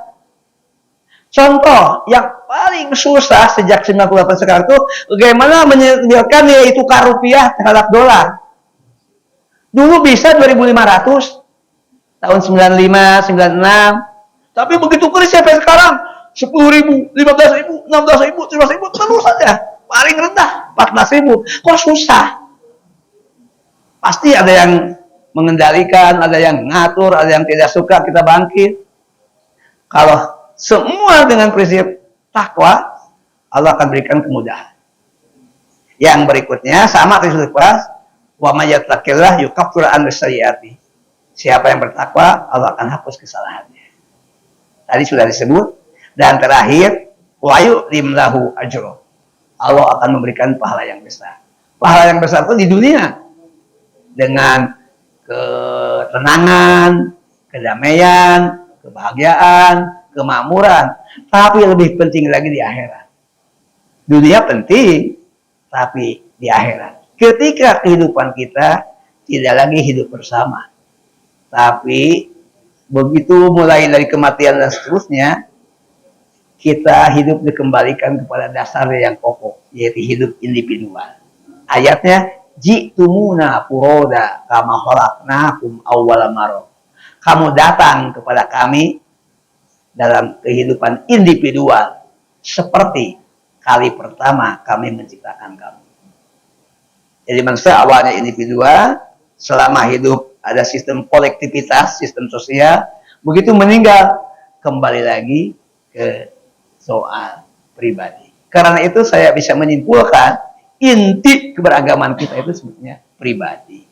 Contoh yang paling susah sejak 98 sekarang itu bagaimana menyediakan nilai tukar rupiah terhadap dolar. Dulu bisa 2.500 tahun 95, 96. Tapi begitu krisis sampai sekarang 10.000, 15.000, 16.000, 17.000 terus saja. Paling rendah 14.000. Kok susah? Pasti ada yang mengendalikan, ada yang ngatur, ada yang tidak suka kita bangkit. Kalau semua dengan prinsip takwa, Allah akan berikan kemudahan. Yang berikutnya sama prinsip takwa, wa may yattaqillah yukaffir an sayyiati. Siapa yang bertakwa, Allah akan hapus kesalahannya. Tadi sudah disebut. Dan terakhir, wa yu'lim lahu ajra. Allah akan memberikan pahala yang besar. Pahala yang besar itu di dunia dengan ketenangan, kedamaian, kebahagiaan, kemakmuran, tapi lebih penting lagi di akhirat. Dunia penting, tapi di akhirat. Ketika kehidupan kita tidak lagi hidup bersama, tapi begitu mulai dari kematian dan seterusnya, kita hidup dikembalikan kepada dasar yang pokok, yaitu hidup individual. Ayatnya, ji'tumuna furoda kama khalaqnakum awwala marrah. Kamu datang kepada kami dalam kehidupan individual seperti kali pertama kami menciptakan kamu. Jadi manusia awalnya individual, selama hidup ada sistem kolektivitas, sistem sosial, begitu meninggal kembali lagi ke soal pribadi. Karena itu saya bisa menyimpulkan inti keberagaman kita itu sebetulnya pribadi.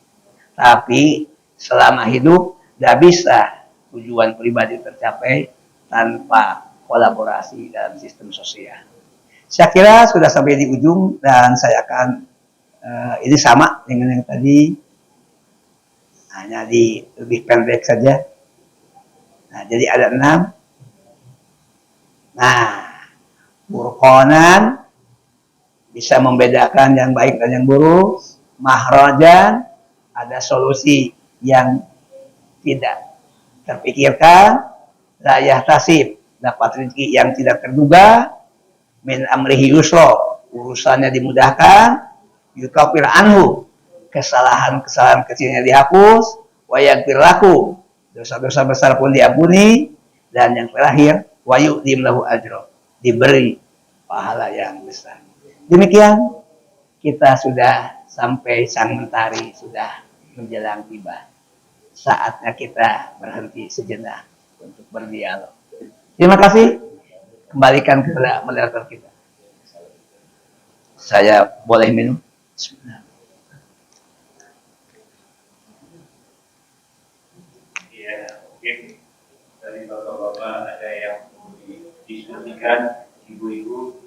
Tapi selama hidup tidak bisa tujuan pribadi tercapai tanpa kolaborasi dalam sistem sosial. Saya kira sudah sampai di ujung dan saya akan ini sama dengan yang tadi, hanya di lebih pendek saja. Nah, jadi ada 6. Nah, burkonan bisa membedakan yang baik dan yang buruk. Mahrajan ada solusi yang tidak terpikirkan. La yahtasib dapat rezeki yang tidak terduga. Min amrihi yusra urusannya dimudahkan. Yukafir anhu kesalahan-kesalahan kecilnya dihapus. Wa yaghfir lakum dosa-dosa besar pun diampuni. Dan yang terakhir wa yu'dim lahu ajra diberi pahala yang besar. Demikian kita sudah sampai sang mentari sudah menjelang tiba. Saatnya kita berhenti sejenak untuk berdialog. Terima kasih. Kembalikan kepada moderator kita. Saya boleh minum? Bismillah. Iya, mungkin dari bapak-bapak ada yang mau didiskusikan, ibu-ibu.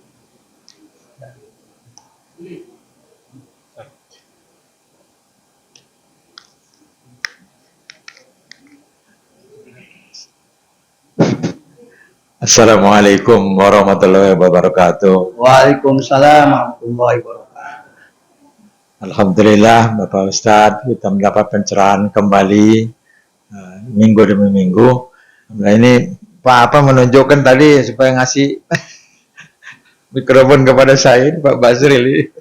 Assalamualaikum warahmatullahi wabarakatuh. Waalaikumsalam warahmatullahi wabarakatuh. Alhamdulillah Bapak Ustadz, kita mendapat pencerahan kembali minggu demi minggu. Nah ini Pak menunjukkan tadi supaya ngasih mikrofon kepada saya, Pak Basril.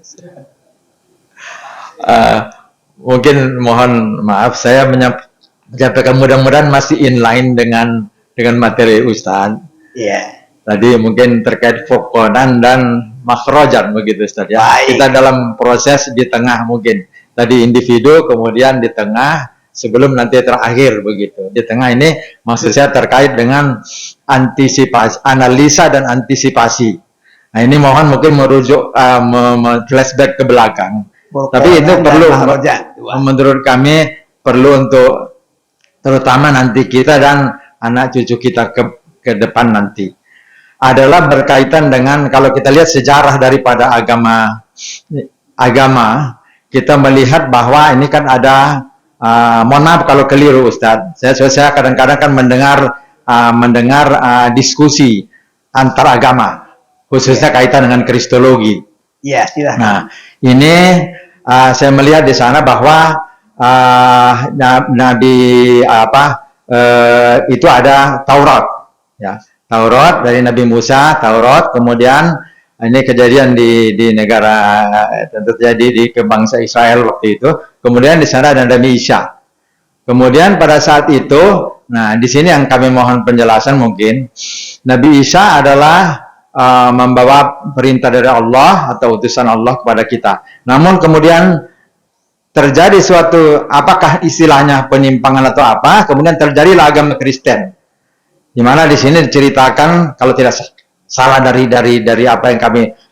Mungkin mohon maaf saya menyampaikan mudah-mudahan masih inline dengan materi Ustadz. Iya. Tadi mungkin terkait fokonan dan makhrajan begitu Ustaz ya. Baik. Kita dalam proses di tengah mungkin. Tadi individu, kemudian di tengah, sebelum nanti terakhir begitu. Di tengah ini maksud saya terkait dengan antisipasi, analisa dan antisipasi. Nah ini mohon mungkin merujuk flashback ke belakang. Tapi itu perlu menurut kami perlu untuk terutama nanti kita dan anak cucu kita ke depan nanti. Adalah berkaitan dengan kalau kita lihat sejarah daripada agama kita melihat bahwa ini kan ada mohon maaf kalau keliru Ustadz, saya kadang-kadang kan mendengar diskusi antar agama khususnya kaitan dengan kristologi. Iya, silahkan. Nah ini saya melihat di sana bahwa Nabi itu ada Taurat ya. Taurat dari Nabi Musa, Taurat, kemudian ini kejadian di negara terjadi di ke bangsa Israel waktu itu. Kemudian di sana ada Nabi Isa. Kemudian pada saat itu, nah di sini yang kami mohon penjelasan mungkin Nabi Isa adalah membawa perintah dari Allah atau utusan Allah kepada kita. Namun kemudian terjadi suatu apakah istilahnya penyimpangan atau apa? Kemudian terjadilah agama Kristen. Di mana di sini diceritakan kalau tidak salah dari apa yang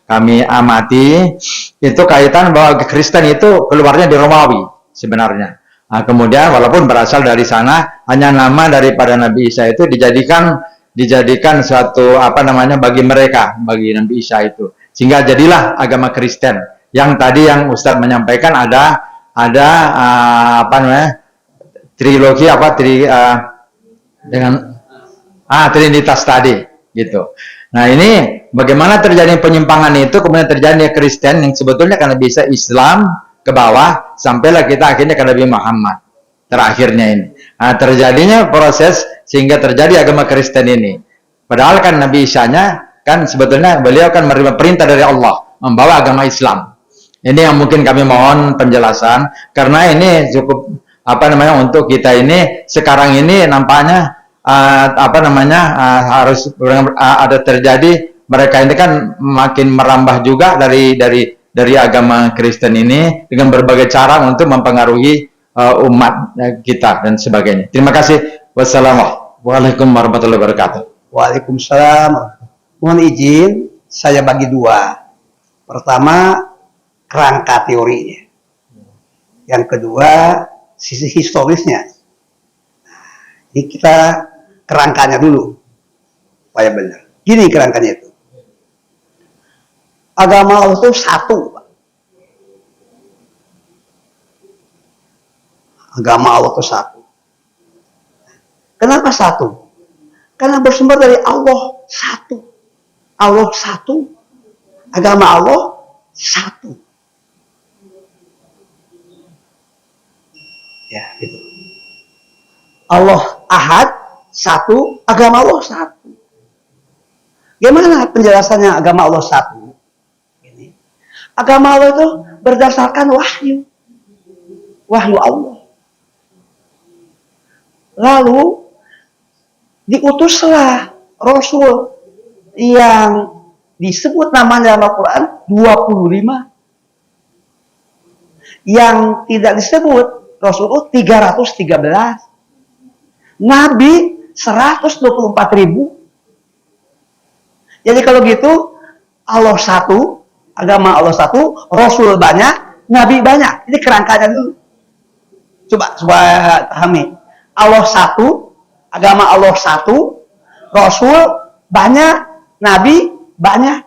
kami amati itu kaitan bahwa Kristen itu keluarnya di Romawi sebenarnya. Nah, kemudian walaupun berasal dari sana hanya nama daripada Nabi Isa itu dijadikan suatu bagi mereka bagi Nabi Isa itu sehingga jadilah agama Kristen yang tadi yang Ustadz menyampaikan ada trilogi dengan Trinitas tadi gitu. Nah ini bagaimana terjadi penyimpangan itu, kemudian terjadi Kristen yang sebetulnya karena bisa Islam ke bawah, sampailah kita akhirnya ke Nabi Muhammad. Terakhirnya ini. Nah, terjadinya proses sehingga terjadi agama Kristen ini. Padahal kan Nabi Isa-nya kan sebetulnya beliau kan menerima perintah dari Allah membawa agama Islam. Ini yang mungkin kami mohon penjelasan karena ini cukup untuk kita ini sekarang ini nampaknya harus ada terjadi, mereka ini kan makin merambah juga dari agama Kristen ini dengan berbagai cara untuk mempengaruhi umat kita dan sebagainya. Terima kasih. Wassalamualaikum warahmatullahi wabarakatuh. Waalaikumsalam. Mohon izin saya bagi dua. Pertama, kerangka teorinya. Yang kedua, sisi historisnya. Ini kita kerangkanya dulu supaya benar. Gini kerangkanya itu. Agama Allah itu satu, Pak. Agama Allah itu satu. Kenapa satu? Karena bersumber dari Allah satu. Allah satu. Agama Allah satu. Ya, gitu. Allah ahad satu, agama Allah satu. Gimana penjelasannya agama Allah satu? Ini. Agama Allah itu berdasarkan wahyu. Wahyu Allah. Lalu diutuslah Rasul yang disebut namanya dalam Al-Quran 25. Yang tidak disebut Rasul 313. Nabi 124.000. Jadi kalau gitu Allah satu, agama Allah satu, Rasul banyak, Nabi banyak. Ini kerangkanya dulu. Coba supaya pahami. Allah satu, agama Allah satu, Rasul banyak, Nabi banyak.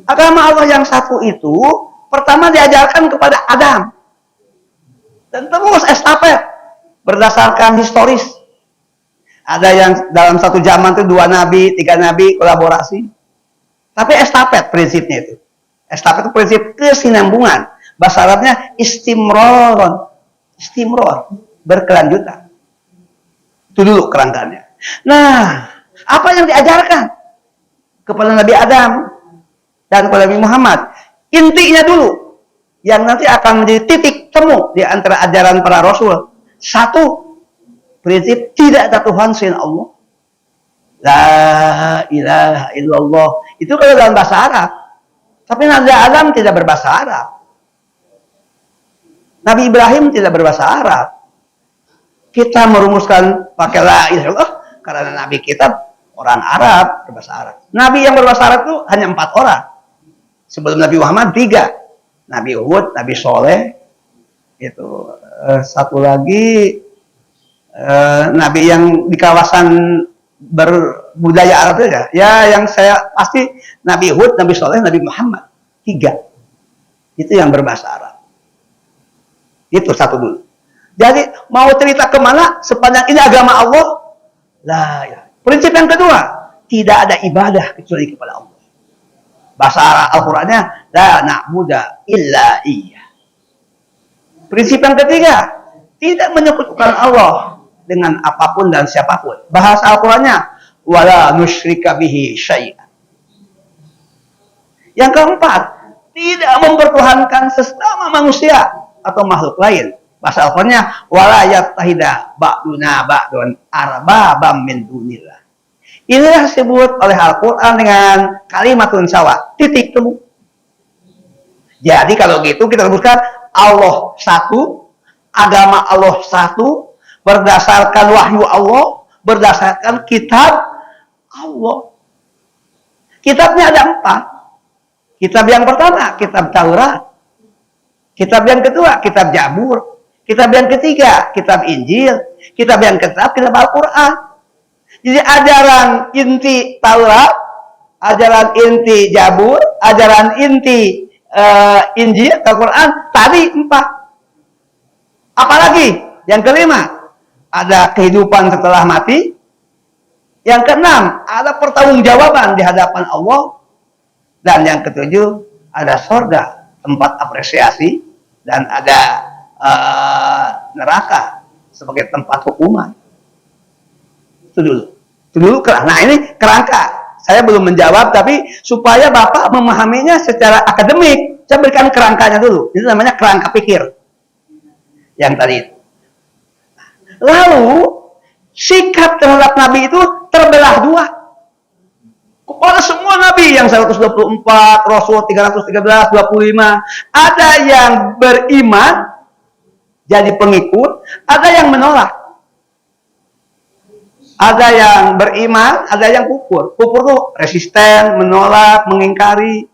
Agama Allah yang satu itu pertama diajarkan kepada Adam. Dan terus estafet berdasarkan historis. Ada yang dalam satu zaman itu 2 nabi, 3 nabi kolaborasi. Tapi estafet prinsipnya itu. Estafet itu prinsip kesinambungan. Bahasa Arabnya istimroron. Istimror, berkelanjutan. Itu dulu kerangkanya. Nah, apa yang diajarkan kepada Nabi Adam dan kepada Nabi Muhammad? Intinya dulu, yang nanti akan menjadi titik temu di antara ajaran para Rasul. Satu, prinsip tidak ada Tuhan selain Allah. La ilaha illallah. Itu kalau dalam bahasa Arab. Tapi Nabi Adam tidak berbahasa Arab. Nabi Ibrahim tidak berbahasa Arab. Kita merumuskan pakai la ilaha illallah karena Nabi kita orang Arab berbahasa Arab. Nabi yang berbahasa Arab itu hanya 4 orang. Sebelum Nabi Muhammad 3. Nabi Hud, Nabi Soleh, itu satu lagi Nabi yang di kawasan berbudaya Arab saja. Ya, yang saya pasti Nabi Hud, Nabi Soleh, Nabi Muhammad 3. Itu yang berbahasa Arab. Itu satu dulu. Jadi mau cerita kemana sepanjang ini agama Allah, lah ya. Prinsip yang kedua, tidak ada ibadah kecuali kepada Allah. Bahasa Al-Qur'annya la na'budu illa iya. Prinsip yang ketiga, tidak menyekutukan Allah dengan apapun dan siapapun. Bahasa Al-Qur'annya wala nusyrika bihi syai'an. Yang keempat, tidak mempertuhankan sesama manusia atau makhluk lain. Bahasa Al-Qur'annya wala yattahida ba'duna ba'dun arbabam min dunillah. Inilah disebut oleh Al-Quran dengan kalimatun sawa, titik temu. Jadi kalau gitu kita sebutkan Allah satu, agama Allah satu, berdasarkan wahyu Allah, berdasarkan kitab Allah. Kitabnya ada 4. Kitab yang pertama, kitab Taurat. Kitab yang kedua, kitab Zabur. Kitab yang ketiga, kitab Injil. Kitab yang ketiga, kitab Al-Quran. Jadi ajaran inti Taurat, ajaran inti Zabur, ajaran inti Injil, Al-Quran, tadi 4. Apalagi yang kelima, ada kehidupan setelah mati, Yang keenam, ada pertanggungjawaban di hadapan Allah. Dan yang ketujuh, ada surga, tempat apresiasi, dan ada neraka sebagai tempat hukuman. Itu dulu kerangka. Nah, ini kerangka. Saya belum menjawab, tapi supaya Bapak memahaminya secara akademik, saya berikan kerangkanya dulu. Itu namanya kerangka pikir. Yang tadi. Lalu, sikap terhadap Nabi itu terbelah dua. Kepada semua Nabi yang 124, Rasul 313, 25. Ada yang beriman, jadi pengikut, ada yang menolak. Ada yang beriman, ada yang kufur. Kufur itu resisten, menolak, mengingkari.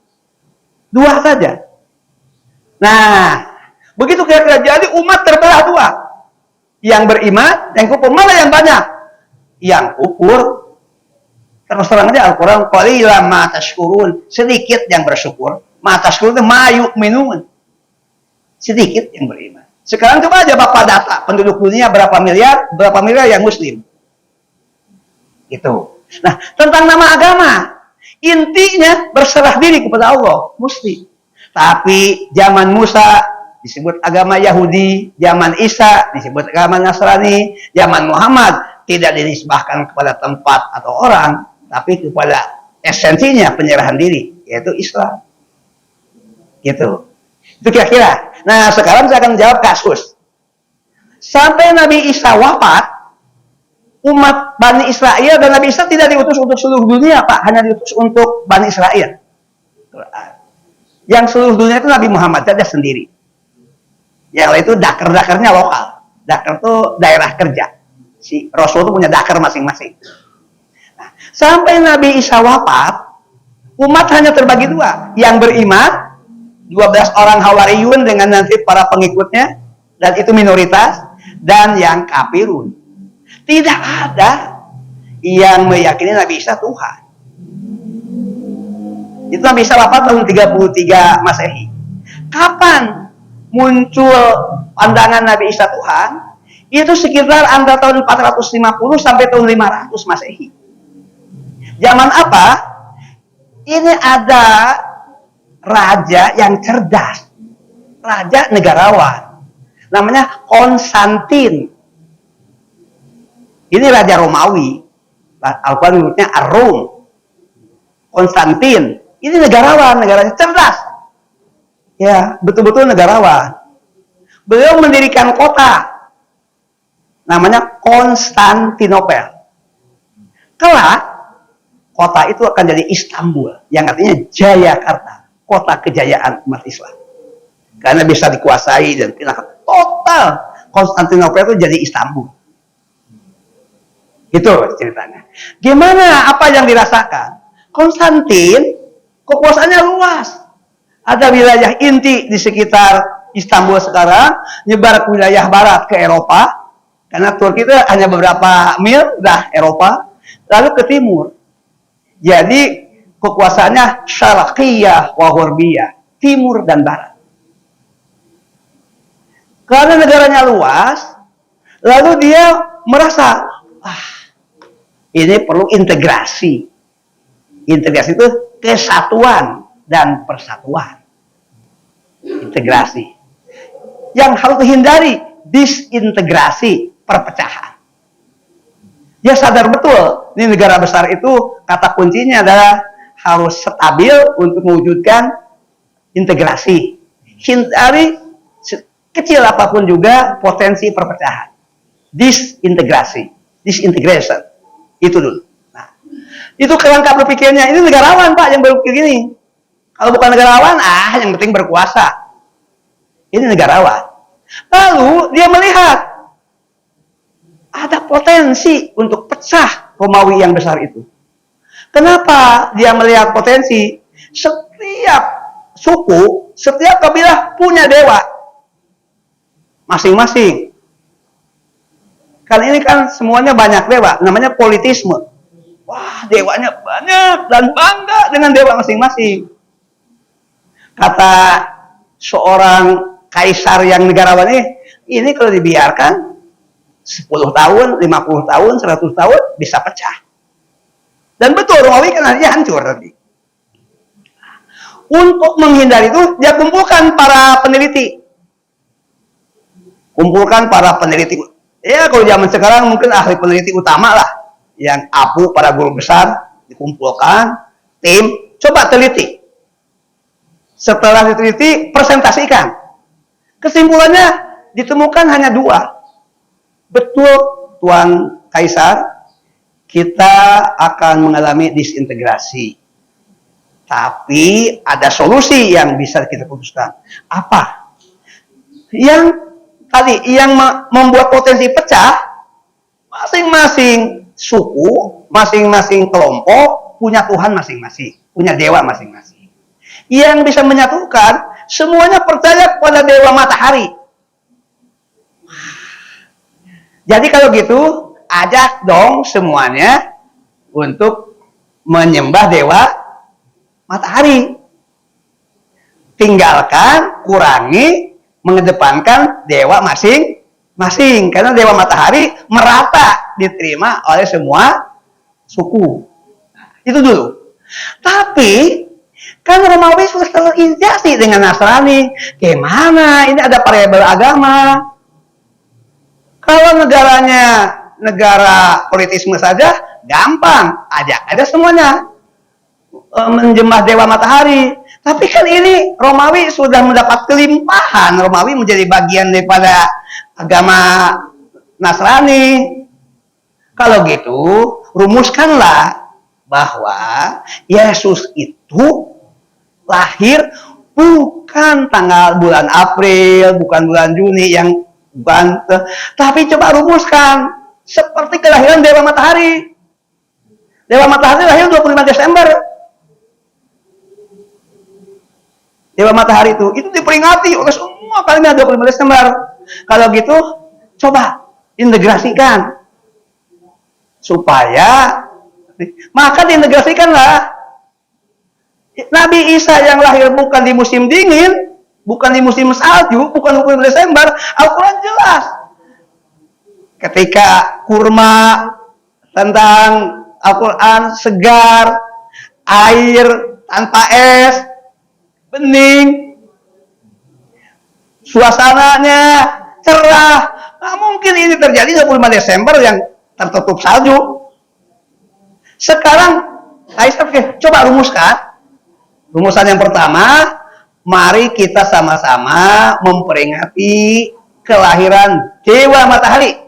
Dua saja. Nah, begitu kira-kira. Jadi umat terbelah dua. Yang beriman, yang kufur. Mana yang banyak? Yang kufur. Terus terang aja Al-Quran, qalilan ma tashkurun, sedikit yang bersyukur. Ma tashkurun itu ma yu'minun. Sedikit yang beriman. Sekarang coba aja Bapak data penduduk dunia berapa miliar yang muslim. Gitu. Nah, tentang nama agama, intinya berserah diri kepada Allah, muslim. Tapi zaman Musa disebut agama Yahudi, zaman Isa disebut agama Nasrani, zaman Muhammad tidak dinisbahkan kepada tempat atau orang, tapi kepada esensinya penyerahan diri, yaitu Islam. Gitu. Itu kira-kira. Nah, sekarang saya akan jawab kasus. Sampai Nabi Isa wafat, umat Bani Israel dan Nabi Isa tidak diutus untuk seluruh dunia, Pak. Hanya diutus untuk Bani Israel. Yang seluruh dunia itu Nabi Muhammad saja sendiri. Yang lain itu dakar-dakarnya lokal. Dakar itu daerah kerja. Si Rasul itu punya dakar masing-masing. Nah, sampai Nabi Isa wafat, umat hanya terbagi dua. Yang beriman, 12 orang Hawariyun dengan nanti para pengikutnya, dan itu minoritas, dan yang kafirun. Tidak ada yang meyakini Nabi Isa Tuhan. Itu Nabi Isa wafat tahun 33 Masehi. Kapan muncul pandangan Nabi Isa Tuhan? Itu sekitar antara tahun 450 sampai tahun 500 Masehi. Zaman apa? Ini ada raja yang cerdas. Raja negarawan. Namanya Konstantin. Ini Raja Romawi. Al-Quran menyebutnya Ar-Rum. Konstantin. Ini negarawan, negaranya cerdas. Ya, betul-betul negarawan. Beliau mendirikan kota. Namanya Konstantinopel. Kelak, kota itu akan jadi Istanbul. Yang artinya Jayakarta. Kota kejayaan umat Islam. Karena bisa dikuasai dan total. Konstantinopel itu jadi Istanbul. Itu ceritanya. Gimana apa yang dirasakan? Konstantin kekuasaannya luas. Ada wilayah inti di sekitar Istanbul sekarang, nyebar ke wilayah barat ke Eropa. Karena Turki itu hanya beberapa mil dah Eropa, lalu ke timur. Jadi kekuasaannya Syarqiyah wa Ghurbiyah, timur dan barat. Karena negaranya luas, lalu dia merasa ini perlu integrasi. Integrasi itu kesatuan dan persatuan. Integrasi. Yang harus dihindari disintegrasi, perpecahan. Dia sadar betul, ini negara besar itu kata kuncinya adalah harus stabil untuk mewujudkan integrasi. Hindari kecil apapun juga potensi perpecahan. Disintegrasi, disintegration. Itu dulu. Nah, itu kerangka berpikirnya. Ini negarawan, Pak, yang berpikir gini. Kalau bukan negarawan, yang penting berkuasa. Ini negarawan. Lalu dia melihat ada potensi untuk pecah Romawi yang besar itu. Kenapa dia melihat potensi? Setiap suku, setiap kabilah punya dewa masing-masing. Kan ini kan semuanya banyak dewa, namanya politisme. Wah, dewanya banyak dan bangga dengan dewa masing-masing. Kata seorang kaisar yang negarawan ini kalau dibiarkan 10 tahun, 50 tahun, 100 tahun bisa pecah. Dan betul Romawi kan akhirnya hancur nanti. Untuk menghindari itu, dia kumpulkan para peneliti. Ya kalau zaman sekarang mungkin ahli peneliti utama lah. Yang para guru besar dikumpulkan, tim, coba teliti. Setelah diteliti, presentasikan. Kesimpulannya ditemukan hanya 2. Betul Tuan Kaisar, kita akan mengalami disintegrasi. Tapi ada solusi yang bisa kita putuskan. Apa? Yang membuat potensi pecah, masing-masing suku, masing-masing kelompok punya Tuhan masing-masing, punya dewa masing-masing. Yang bisa menyatukan, semuanya percaya kepada dewa matahari. Jadi kalau gitu, ajak dong semuanya untuk menyembah dewa matahari. Tinggalkan, kurangi, mengedepankan dewa masing-masing. Karena dewa matahari merata diterima oleh semua suku. Itu dulu. Tapi, kan Romawi sudah terinfeksi dengan Nasrani. Gimana? Ini ada variabel agama. Kalau negaranya negara politisme saja, gampang. Ajak aja semuanya menjembah dewa matahari. Tapi kan ini Romawi sudah mendapat kelimpahan. Romawi menjadi bagian daripada agama Nasrani. Kalau gitu, rumuskanlah bahwa Yesus itu lahir bukan bulan April, bukan bulan Juni yang bukan, tapi coba rumuskan seperti kelahiran dewa matahari. Dewa matahari lahir 25 Desember. Dewa matahari itu diperingati oleh semua kalimat 25 Desember. Kalau gitu, coba integrasikan supaya maka diintegrasikanlah Nabi Isa yang lahir bukan di musim dingin, bukan di musim salju, bukan 25 Desember. Al-Quran jelas. Ketika kurma tentang Al-Quran segar, air tanpa es, bening, suasananya cerah. Nah, mungkin ini terjadi 25 Desember yang tertutup salju. Sekarang, coba rumuskan. Rumusan yang pertama, mari kita sama-sama memperingati kelahiran Dewa Matahari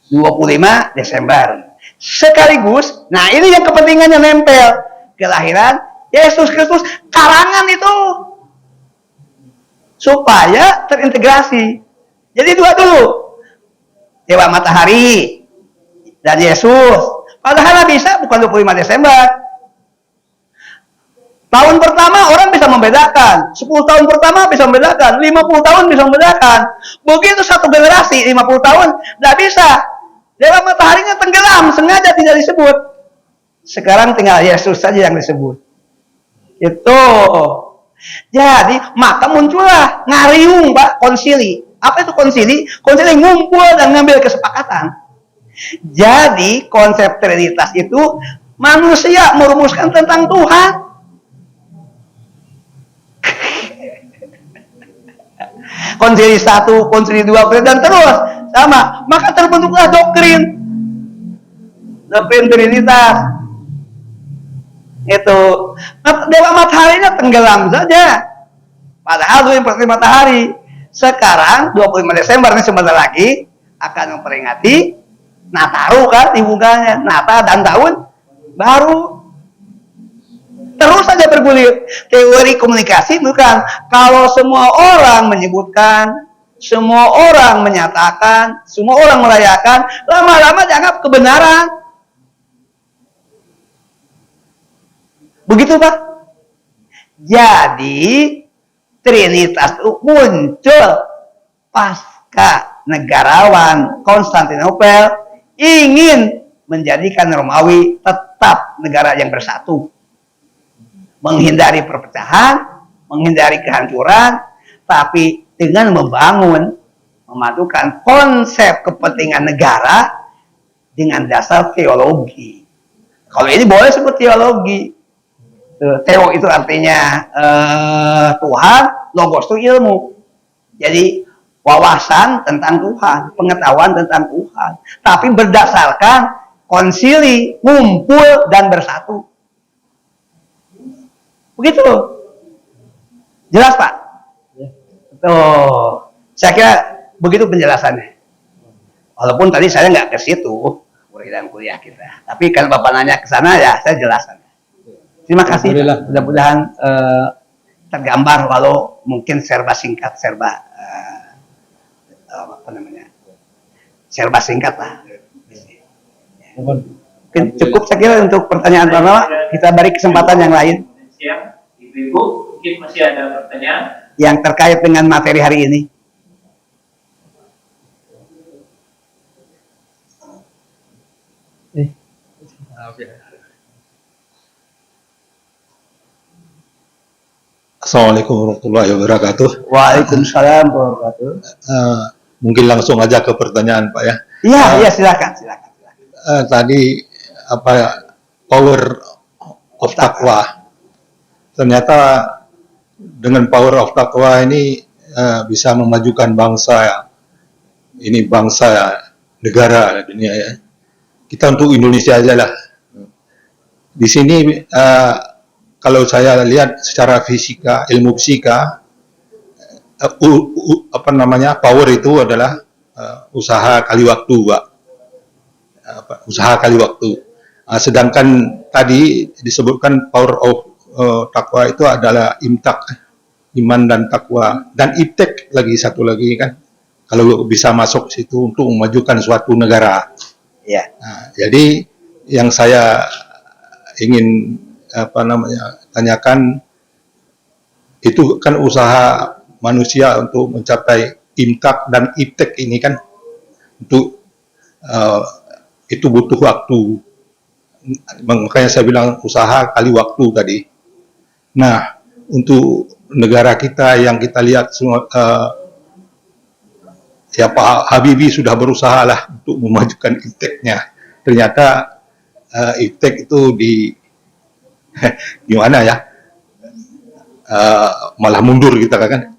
25 Desember. Sekaligus, nah ini yang kepentingannya nempel, kelahiran Yesus Kristus, karangan itu supaya terintegrasi. Jadi 2 dulu, Dewa Matahari dan Yesus. Padahal bisa bukan 25 Desember. Tahun pertama orang bisa membedakan, 10 tahun pertama bisa membedakan, 50 tahun bisa membedakan. Begitu satu generasi 50 tahun tidak bisa. Dewa mataharinya tenggelam, sengaja tidak disebut. Sekarang tinggal Yesus saja yang disebut. Itu. Jadi maka muncullah ngariung Pak konsili. Apa itu konsili? Konsili ngumpul dan ngambil kesepakatan. Jadi konsep Trinitas itu manusia merumuskan tentang Tuhan. Konsili 1, konsili 2, dan terus sama. Maka terbentuklah doktrin Trinitas. Itu dewa mataharinya tenggelam saja. Padahal itu seperti matahari. Sekarang 25 Desember ini sebentar lagi akan memperingati Nataru kan di bukanya, Natal dan tahun baru. Terus saja bergulir. Teori komunikasi bukan kalau semua orang menyebutkan, semua orang menyatakan, semua orang merayakan, lama-lama dianggap kebenaran. Begitu Pak. Jadi Trinitas itu muncul pasca negarawan Konstantinopel ingin menjadikan Romawi tetap negara yang bersatu. Menghindari perpecahan, menghindari kehancuran, tapi dengan memadukan konsep kepentingan negara dengan dasar teologi. Kalau ini boleh sebut teologi. Theo itu artinya Tuhan, logos itu ilmu. Jadi wawasan tentang Tuhan, pengetahuan tentang Tuhan. Tapi berdasarkan konsili, ngumpul dan bersatu. Begitu. Jelas Pak? Tuh, saya kira begitu penjelasannya. Walaupun tadi saya nggak ke situ, kuliah kita. Tapi kalau Bapak nanya ke sana ya saya jelaskan. Terima kasih. Mudah-mudahan tergambar walau mungkin serba singkat, serba serba singkat lah. Mungkin cukup saya kira untuk pertanyaan pertama. Kita beri kesempatan yang lain. Siang, Ibu, mungkin masih ada pertanyaan Yang terkait dengan materi hari ini. Assalamualaikum warahmatullahi wabarakatuh. Waalaikumsalam warahmatullahi wabarakatuh. Mungkin langsung aja ke pertanyaan Pak ya. Iya, iya silakan. Tadi apa power of taqwa. Ternyata dengan power of taqwa ini bisa memajukan bangsa, ini bangsa, negara, dunia ya. Kita untuk Indonesia aja lah. Di sini kalau saya lihat secara fisika, ilmu fisika, power itu adalah usaha kali waktu, Pak. Usaha kali waktu. Sedangkan tadi disebutkan power of takwa itu adalah imtak, iman dan takwa, dan iptek lagi satu lagi kan, kalau bisa masuk situ untuk memajukan suatu negara. Ya. Jadi yang saya ingin tanyakan itu kan usaha manusia untuk mencapai imtak dan iptek ini kan untuk itu butuh waktu, makanya saya bilang usaha kali waktu tadi. Nah, untuk negara kita yang kita lihat semua, ya Pak Habibie sudah berusaha lah untuk memajukan ipteknya. Ternyata iptek itu gimana ya, malah mundur kita kan.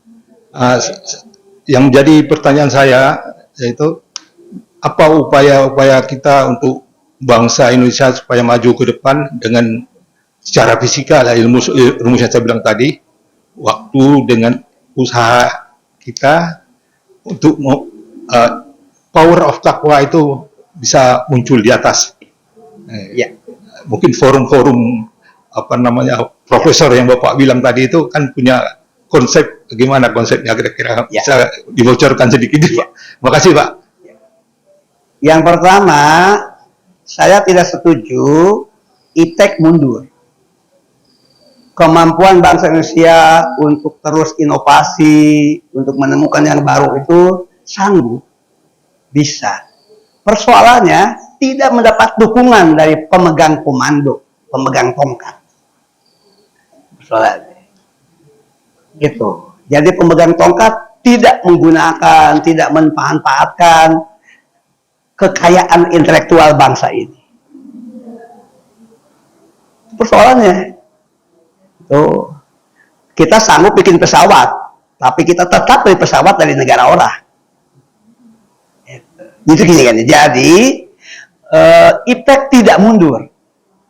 Yang jadi pertanyaan saya yaitu apa upaya-upaya kita untuk bangsa Indonesia supaya maju ke depan dengan secara fisika lah, ilmu yang saya bilang tadi, waktu dengan usaha kita untuk power of taqwa itu bisa muncul di atas. Ya, mungkin forum-forum profesor yang Bapak bilang tadi itu kan punya konsep, gimana konsepnya kira-kira, bisa dibocorkan sedikit Pak. Makasih Pak. Yang pertama, saya tidak setuju iptek mundur. Kemampuan bangsa Indonesia untuk terus inovasi, untuk menemukan yang baru itu sanggup, bisa. Persoalannya tidak mendapat dukungan dari pemegang komando, pemegang tongkat. Persoalannya gitu. Jadi pemegang tongkat tidak menggunakan, tidak memanfaatkan kekayaan intelektual bangsa ini. Persoalannya tuh, kita sanggup bikin pesawat, tapi kita tetap beli pesawat dari negara orang. Gitu gini kan. Jadi iptek tidak mundur,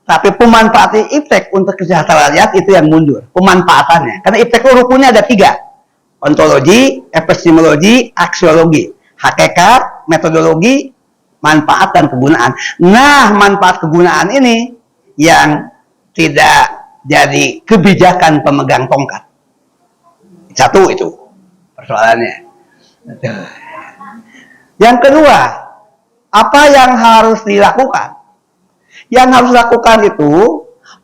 tapi pemanfaatan iptek untuk kesejahteraan rakyat itu yang mundur. Pemanfaatannya, karena iptek itu rukunnya ada 3: ontologi, epistemologi, aksiologi, hakikat, metodologi, manfaat dan kegunaan. Nah, manfaat kegunaan ini yang tidak jadi kebijakan pemegang tongkat. Satu itu persoalannya. Yang kedua, apa yang harus dilakukan? Yang harus dilakukan itu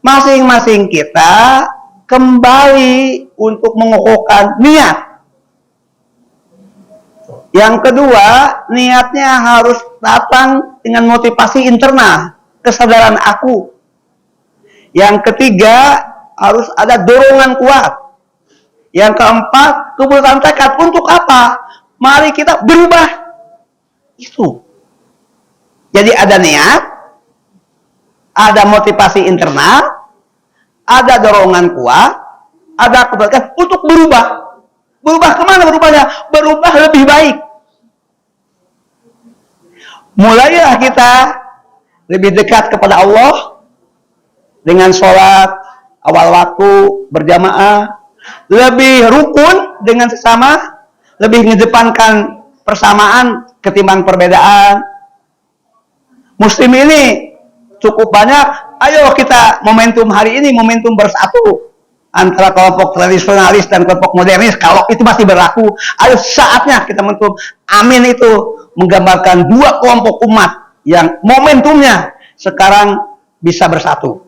masing-masing kita kembali untuk mengokohkan niat. Yang kedua, niatnya harus datang dengan motivasi internal, kesadaran aku. Yang ketiga, harus ada dorongan kuat. Yang keempat, kebutuhan tekad. Untuk apa? Mari kita berubah. Itu. Jadi ada niat, ada motivasi internal, ada dorongan kuat, ada keberkahan untuk berubah. Berubah kemana berubahnya? Berubah lebih baik. Mulailah kita lebih dekat kepada Allah dengan sholat awal waktu berjamaah, lebih rukun dengan sesama, lebih mengedepankan persamaan ketimbang perbedaan. Muslim ini cukup banyak. Ayo kita momentum hari ini momentum bersatu antara kelompok tradisionalis dan kelompok modernis. Kalau itu masih berlaku, ayo saatnya kita momentum. Amin itu menggambarkan dua kelompok umat yang momentumnya sekarang bisa bersatu.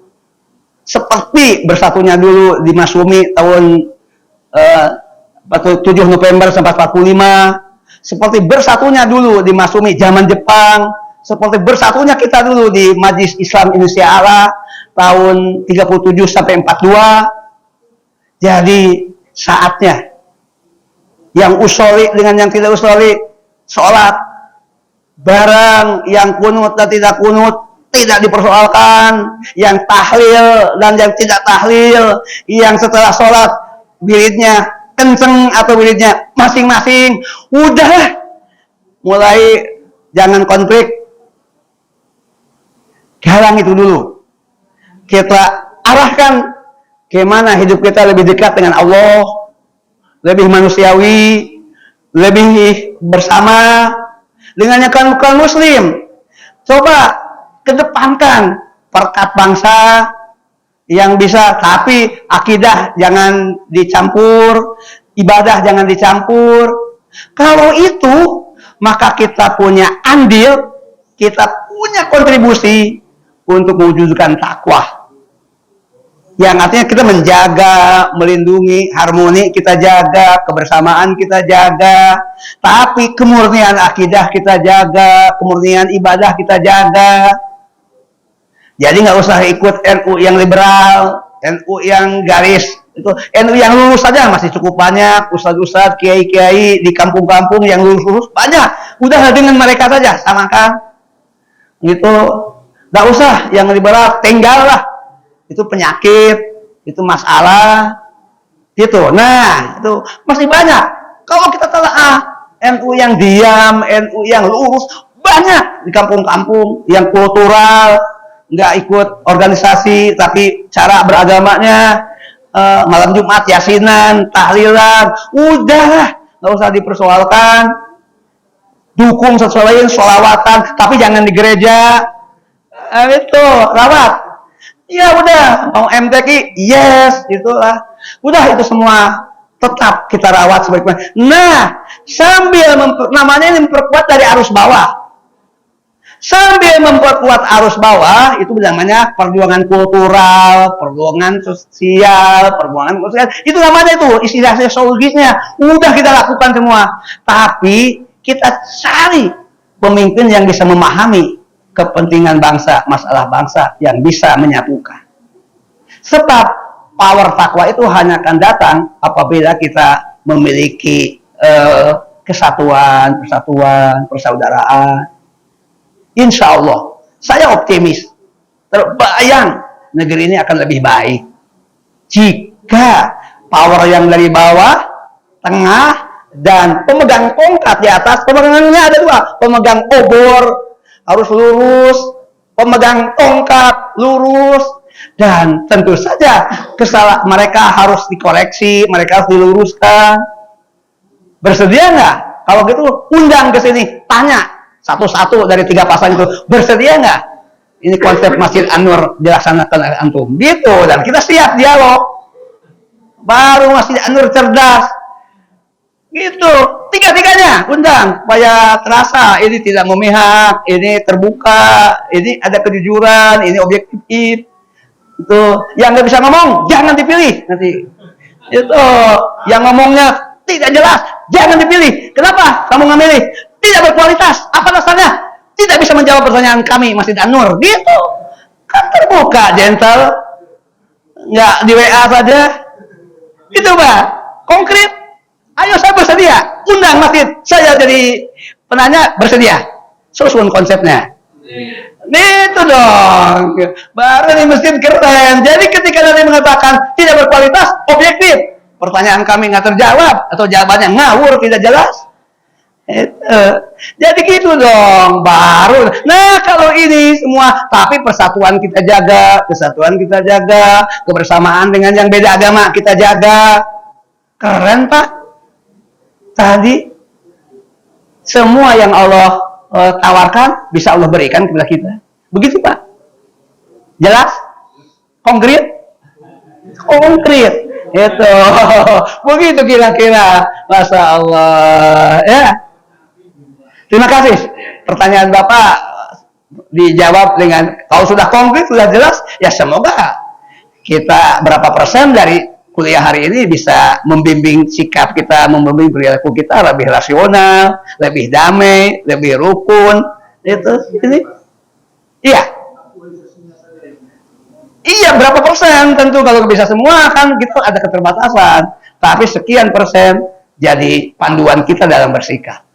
Seperti bersatunya dulu di Masyumi tahun 7 November 1945, seperti bersatunya dulu di Masyumi zaman Jepang, seperti bersatunya kita dulu di Majelis Islam Indonesia Allah tahun 37 sampai 42. Jadi saatnya yang usoli dengan yang tidak usoli sholat bareng, yang kunut dan tidak kunut tidak dipersoalkan, yang tahlil dan yang tidak tahlil, yang setelah sholat wiridnya kenceng atau wiridnya masing-masing, udah mulai jangan konflik, galang itu dulu, kita arahkan bagaimana hidup kita lebih dekat dengan Allah, lebih manusiawi, lebih bersama dengan yang bukan Muslim. Coba kedepankan perekat bangsa yang bisa, tapi akidah jangan dicampur, ibadah jangan dicampur. Kalau itu, maka kita punya andil, kita punya kontribusi untuk mewujudkan takwa. Yang artinya kita menjaga, melindungi harmoni kita jaga, kebersamaan kita jaga, tapi kemurnian akidah kita jaga, kemurnian ibadah kita jaga. Jadi nggak usah ikut NU yang liberal, NU yang garis itu, NU yang lulus saja masih cukup banyak, ustadz-ustadz, kiai-kiai di kampung-kampung yang lulus-lulus banyak. Udah dengan mereka saja, samakan. Gitu, nggak usah yang liberal, tinggal lah. Itu penyakit, itu masalah, gitu. Nah, itu masih banyak. Kalau kita telah NU yang diam, NU yang lurus, banyak di kampung-kampung yang kultural, nggak ikut organisasi, tapi cara beragamanya malam Jumat yasinan, tahlilan, udah, nggak usah dipersoalkan. Dukung sesuai sholawatan, tapi jangan di gereja. Itu rawat. Ya udah, mau MTQ, yes, itulah. Udah itu semua tetap kita rawat sebaik-baik. Nah, sambil namanya ini memperkuat dari arus bawah. Sambil memperkuat arus bawah, itu namanya perjuangan kultural, perjuangan sosial, perjuangan sosial. Itu namanya itu, istilah sosiologisnya. Udah kita lakukan semua. Tapi kita cari pemimpin yang bisa memahami kepentingan bangsa, masalah bangsa yang bisa menyatukan. Sebab power takwa itu hanya akan datang apabila kita memiliki kesatuan, persatuan, persaudaraan. Insya Allah, saya optimis, terbayang negeri ini akan lebih baik jika power yang dari bawah, tengah, dan pemegang tongkat di atas. Pemegangannya ada dua, pemegang obor harus lurus, pemegang tongkat lurus, dan tentu saja kesalahan mereka harus dikoreksi, mereka harus diluruskan. Bersedia nggak? Kalau gitu undang ke sini, tanya satu-satu dari 3 pasang itu, bersedia nggak? Ini konsep Masjid An-Nur dilaksanakan oleh antum, gitu, dan kita siap dialog. Baru Masjid An-Nur cerdas, gitu. Tiga-tiganya undang supaya terasa ini tidak memihak, ini terbuka, ini ada kejujuran, ini objektif. Itu yang nggak bisa ngomong jangan dipilih nanti. Itu yang ngomongnya tidak jelas jangan dipilih. Kenapa kamu nggak milih? Tidak berkualitas. Apa dasarnya? Tidak bisa menjawab pertanyaan kami Masjid An-Nur. Gitu. Kan terbuka, gentle, nggak di WA saja. Itu Pak, konkret. Ayo saya bersedia, undang masjid, saya jadi penanya bersedia. Susun konsepnya. Itu dong. Baru nih mesin keren. Jadi ketika nanti mengatakan tidak berkualitas, objektif. Pertanyaan kami nggak terjawab atau jawabannya ngawur, tidak jelas. Jadi gitu dong, baru. Nah kalau ini semua, tapi persatuan kita jaga, kesatuan kita jaga, kebersamaan dengan yang beda agama kita jaga. Keren Pak. Tadi semua yang Allah tawarkan bisa Allah berikan kepada kita. Begitu Pak. Jelas? Konkret? Konkret. Itu. Begitu kira-kira. Masya Allah. Ya. Terima kasih. Pertanyaan Bapak dijawab dengan, kalau sudah konkret, sudah jelas, ya semoga kita berapa persen dari kuliah hari ini bisa membimbing sikap kita, membimbing perilaku kita lebih rasional, lebih damai, lebih rukun. Itu ini. Iya. Iya, berapa persen? Tentu kalau bisa semua kan kita ada keterbatasan. Tapi sekian persen jadi panduan kita dalam bersikap.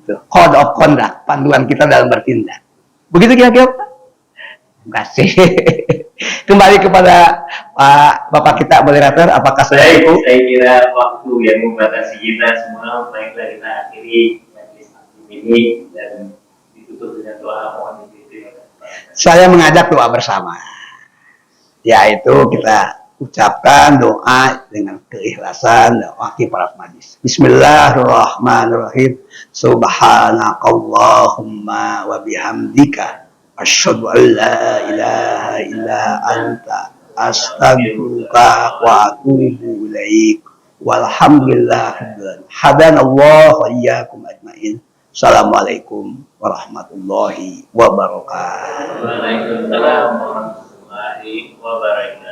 Code of conduct, panduan kita dalam bertindak. Begitu kira-kira Pak? Terima kasih. Kembali kepada Pak Bapak kita moderator, apakah saya itu? Saya kira waktu yang membatasi kita semua, baiklah kita akhiri majelis ini dan ditutup dengan doa mohon diterima. Saya mengajak doa bersama, yaitu kita ucapkan doa dengan keikhlasan dan wakil para majlis. Bismillahirrahmanirrahim. Subhanakallahumma wa bihamdika asyhadu an la ilaha illa anta astaghfiruka wa atubu ilaik. Walhamdulillah hadanallahu wa iyyakum ajmain. Assalamualaikum warahmatullahi wabarakatuh. Waalaikumsalam warahmatullahi wabarakatuh.